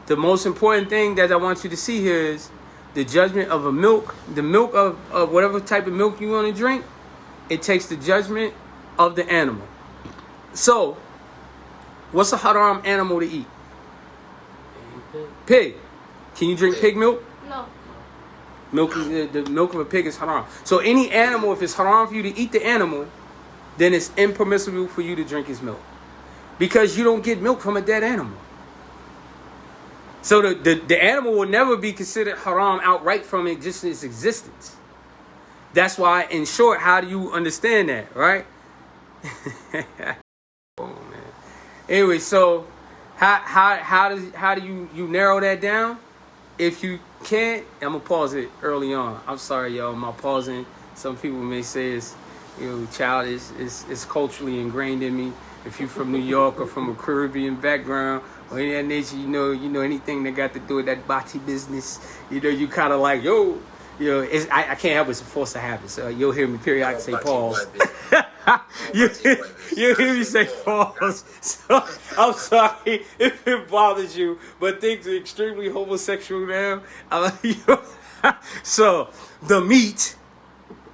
The most important thing that I want you to see here is the judgment of a milk, the milk of whatever type of milk you want to drink, it takes the judgment of the animal. So, what's a haram animal to eat? Pig. Can you drink pig milk? No. The milk of a pig is haram. So any animal, if it's haram for you to eat the animal, then it's impermissible for you to drink its milk. Because you don't get milk from a dead animal. So the animal will never be considered haram outright from just its existence. That's why, in short, how do you understand that, right? Oh man. Anyway, so how do you narrow that down? If you can't, I'm gonna pause it early on. I'm sorry, y'all. My pausing. Some people may say it's childish. It's culturally ingrained in me. If you're from New York or from a Caribbean background or any of that nature, you know anything that got to do with that bati business. You kind of like, I can't help it. It's a force of habit. So you'll hear me periodically say pause. you hear me say pause. So I'm sorry if it bothers you, but things are extremely homosexual now. So the meat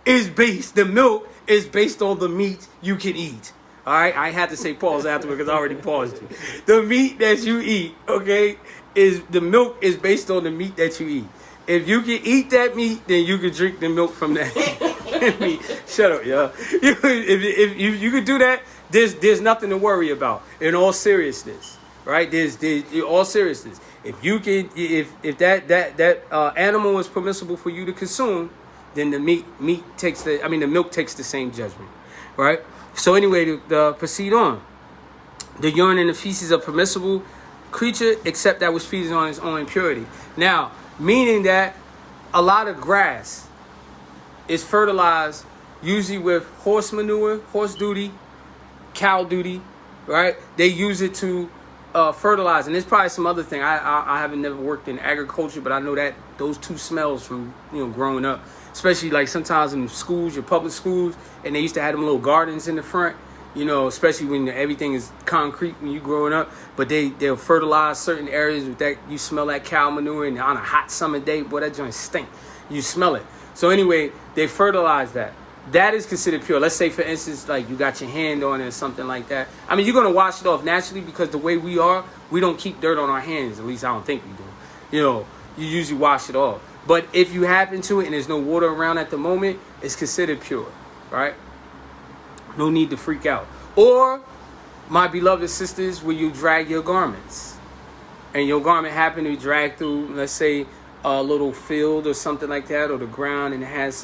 is the milk is based on the meat you can eat. All right, I had to say pause afterward because I already paused you. The meat that you eat, okay, the milk is based on the meat that you eat. If you can eat that meat, then you can drink the milk from that meat. Shut up, y'all. If you could do that, there's nothing to worry about. In all seriousness, right? There's in all seriousness. If you can, if that animal is permissible for you to consume, then the milk takes the same judgment, right? So anyway, to proceed on. The urine and the feces are permissible creature except that which feeds on its own impurity. Now, meaning that a lot of grass is fertilized usually with horse manure, horse duty, cow duty, right? They use it to fertilize. And there's probably some other thing. I haven't never worked in agriculture, but I know that those two smells from growing up. Especially like sometimes in schools, your public schools, and they used to have them little gardens in the front, especially when everything is concrete when you're growing up. But they'll fertilize certain areas with that. You smell that cow manure, and on a hot summer day, boy, that joint stink. You smell it. So anyway, they fertilize that. That is considered pure. Let's say, for instance, like you got your hand on it or something like that. I mean, you're going to wash it off naturally because the way we don't keep dirt on our hands. At least I don't think we do. You usually wash it off. But if you happen to it and there's no water around at the moment, it's considered pure, right? No need to freak out. Or, my beloved sisters, will you drag your garments? And your garment happen to be dragged through, let's say, a little field or something like that, or the ground, and it has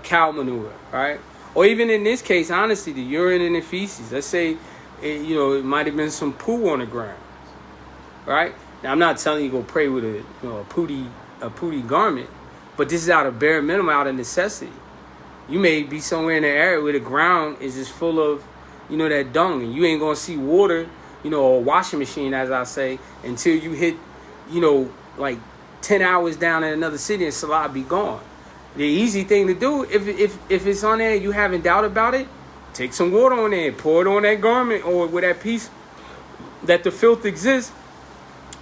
cow manure, right? Or even in this case, honestly, the urine and the feces. Let's say, it might have been some poo on the ground, right? Now, I'm not telling you to go pray with a pooty garment, but this is out of bare minimum, out of necessity. You may be somewhere in the area where the ground is just full of, that dung, and you ain't gonna see water, or a washing machine, as I say, until you hit, like 10 hours down in another city and Salah be gone. The easy thing to do, if it's on there, you having doubt about it, take some water on there, pour it on that garment or with that piece that the filth exists,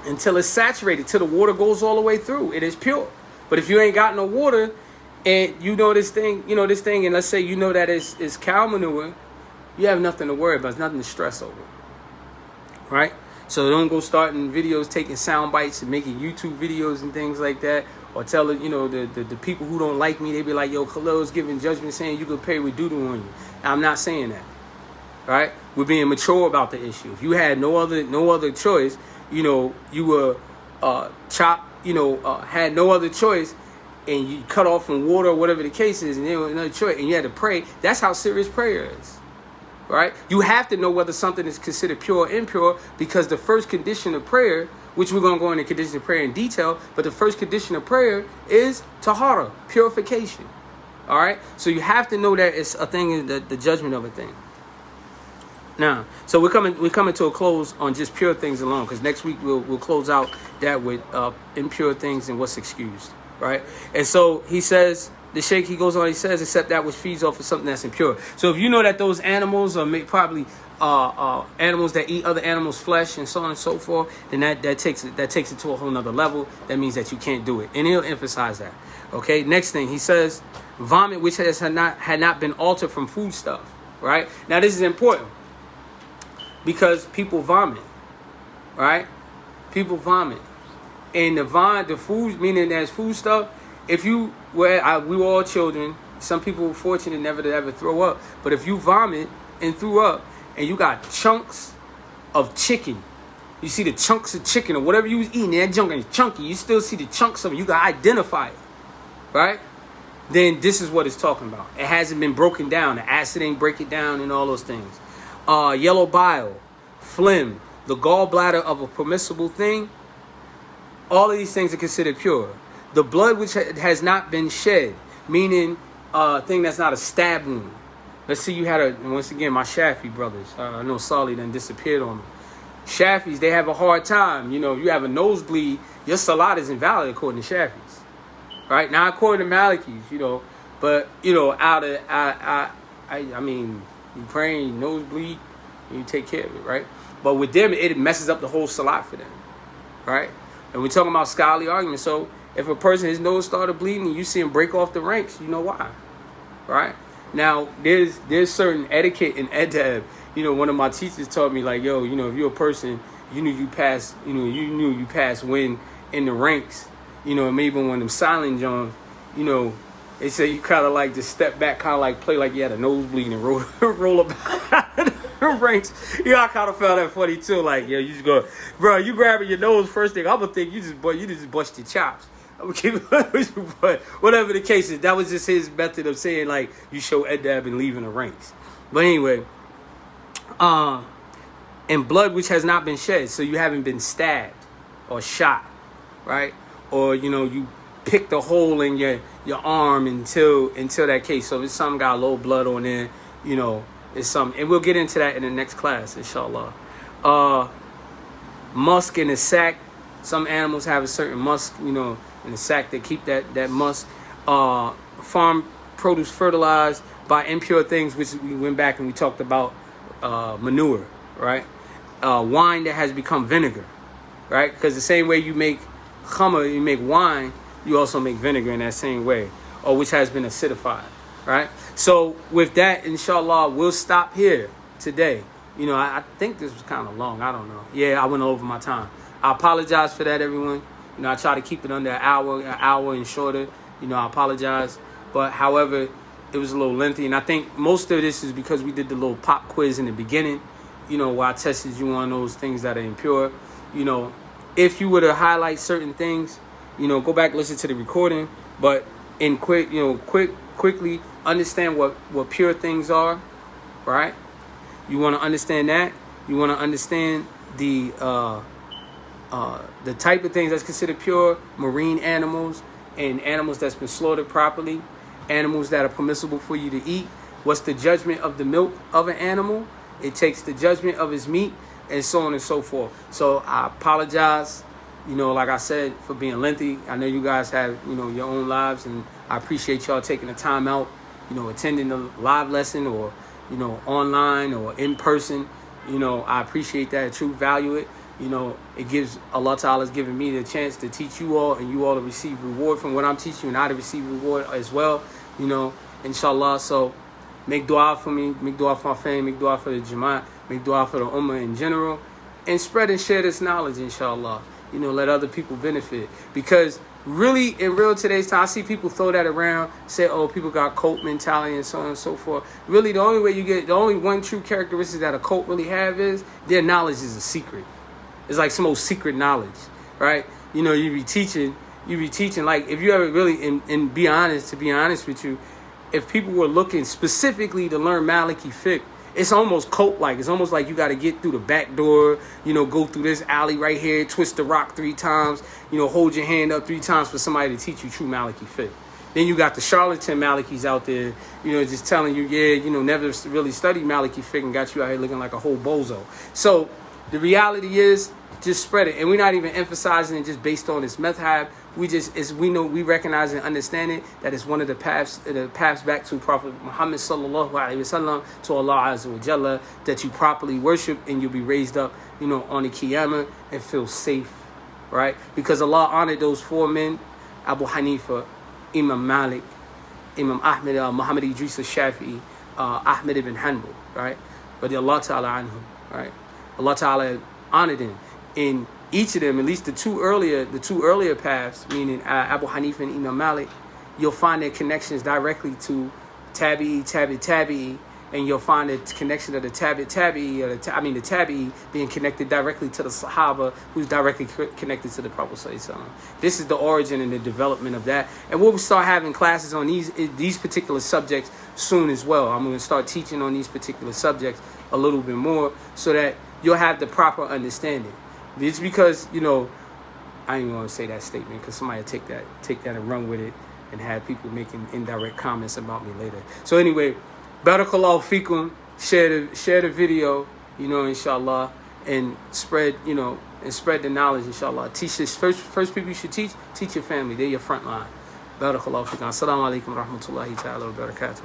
until it's saturated, till the water goes all the way through. It is pure. But if you ain't got no water, and this thing, and let's say that it's cow manure, you have nothing to worry about. There's nothing to stress over. Right? So don't go starting videos, taking sound bites and making YouTube videos and things like that. Or tell the people who don't like me, they be like, yo, Khalil's giving judgment saying you could pay with doo-doo on you. I'm not saying that. Right? We're being mature about the issue. If you had no other choice, you were had no other choice, and you cut off from water or whatever the case is, and there was another choice, and you had to pray. That's how serious prayer is, right? You have to know whether something is considered pure or impure, because the first condition of prayer, which we're going to go into condition of prayer in detail, but the first condition of prayer is tahara, purification, all right? So you have to know that it's a thing, the judgment of a thing. Now, so we're coming to a close on just pure things alone, because next week we'll close out that with impure things and what's excused, right? And so he says, the Sheikh, he goes on, he says, except that which feeds off of something that's impure. So if you know that those animals are probably animals that eat other animals' flesh and so on and so forth, then that takes it to a whole nother level. That means that you can't do it, and he'll emphasize that. Okay, next thing he says, vomit which had not been altered from food stuff. Right, now this is important because people vomit, right? People vomit, and the food, meaning there's food stuff. If you we were all children. Some people were fortunate never to ever throw up, but if you vomit and threw up, and you got chunks of chicken, you see the chunks of chicken or whatever you was eating, that junk is chunky. You still see the chunks of it. You got to identify it, right? Then this is what it's talking about. It hasn't been broken down. The acid ain't break it down and all those things. Yellow bile, phlegm, the gallbladder of a permissible thing. All of these things are considered pure. The blood which has not been shed, meaning a thing that's not a stab wound. Let's see, you had once again, my Shafi brothers. I know Sali done disappeared on me. Shafis, they have a hard time. You know, if you have a nosebleed, your salat is invalid according to Shafis. Right? Now, according to Malikis, you know, but, you know, I mean, you praying, you nosebleed, and you take care of it, right? But with them, it messes up the whole salat for them, right? And we're talking about scholarly arguments. So if a person, his nose started bleeding, and you see him break off the ranks, you know why, right? Now, there's certain etiquette in adab. You know, one of my teachers taught me, like, yo, you know, if you're a person, you knew you passed win in the ranks. You know, maybe one of them silent Jones, you know, they say you kind of like just step back, kind of like play like you had a nosebleed and roll up the ranks. You know, I kind of found that funny too. Like, yeah, you just go, bro, you grabbing your nose first thing. I'm gonna think you just bust your chops. I'm gonna keep it, but whatever the case is, that was just his method of saying like you show adab and leaving the ranks. But anyway, and blood which has not been shed, so you haven't been stabbed or shot, right? Or, you know, you picked a hole in your arm until that case. So if something got low blood on there, you know, it's something. And we'll get into that in the next class, inshallah. Musk in the sack. Some animals have a certain musk, you know, in the sack. They keep that musk. Farm produce fertilized by impure things, which we went back and we talked about manure, right? Wine that has become vinegar, right? Because the same way you make khamr, you make wine, you also make vinegar in that same way, or which has been acidified, right? So with that, inshallah, we'll stop here today. You know, I think this was kind of long. I don't know. Yeah, I went over my time. I apologize for that, everyone. You know, I try to keep it under an hour and shorter. You know, I apologize. But however, it was a little lengthy. And I think most of this is because we did the little pop quiz in the beginning, you know, where I tested you on those things that are impure. You know, if you were to highlight certain things, you know, go back, listen to the recording, but quickly understand what pure things are, right? You want to understand that. You want to understand the type of things that's considered pure: marine animals and animals that's been slaughtered properly, animals that are permissible for you to eat. What's the judgment of the milk of an animal? It takes the judgment of his meat, and so on and so forth. So I apologize, you know, like I said, for being lengthy. I know you guys have, you know, your own lives, and I appreciate y'all taking the time out, you know, attending the live lesson or, you know, online or in person. You know, I appreciate that. I truly value it. You know, it gives, Allah Ta'ala has given me the chance to teach you all, and you all to receive reward from what I'm teaching you, and I to receive reward as well, you know, inshallah. So make dua for me, make dua for my family, make dua for the Jama'at, make dua for the Ummah in general, and spread and share this knowledge, inshallah. You know, let other people benefit. Because really, in real today's time, I see people throw that around, say, oh, people got cult mentality and so on and so forth. Really, the only one true characteristic that a cult really have is their knowledge is a secret. It's like some old secret knowledge, right? You know, you be teaching, like, if you ever really, and be honest, to be honest with you, if people were looking specifically to learn Maliki fiqh, it's almost cult-like. It's almost like you got to get through the back door, you know, go through this alley right here, twist the rock 3 times, you know, hold your hand up 3 times for somebody to teach you true Maliki fiqh. Then you got the charlatan Malikis out there, just telling you, never really studied Maliki fiqh and got you out here looking like a whole bozo. So the reality is, just spread it. And we're not even emphasizing it just based on this madhab. We recognize and understand it, that it's one of the paths back to Prophet Muhammad sallallahu alaihi wasallam, to Allah azza wa jalla, that you properly worship and you'll be raised up, on the Qiyamah and feel safe, right? Because Allah honored those four men, Abu Hanifa, Imam Malik, Imam Ahmed, Muhammad Idris al-Shafi'i, Ahmed ibn Hanbal, right? But Allah Ta'ala anhum, right? Allah Ta'ala honored them. In each of them, at least the two earlier paths, meaning Abu Hanifa and Imam Malik, you'll find their connections directly to Tabi'i, and you'll find the connection of the Tabi'i, or the Tabi'i being connected directly to the Sahaba, who's directly connected to the Prophet Sallallahu Alaihi Wasallam. This is the origin and the development of that. And we'll start having classes on these particular subjects soon as well. I'm going to start teaching on these particular subjects a little bit more, so that you'll have the proper understanding. It's because, I ain't going to say that statement because somebody will take that and run with it and have people making indirect comments about me later. So anyway, barakallahu fikum, share the video, inshallah, and spread the knowledge, inshallah. Teach this. First people you should teach your family. They're your front line. Barakallahu fikum. Assalamu alaikum wa rahmatullahi ta'ala wa barakatuh.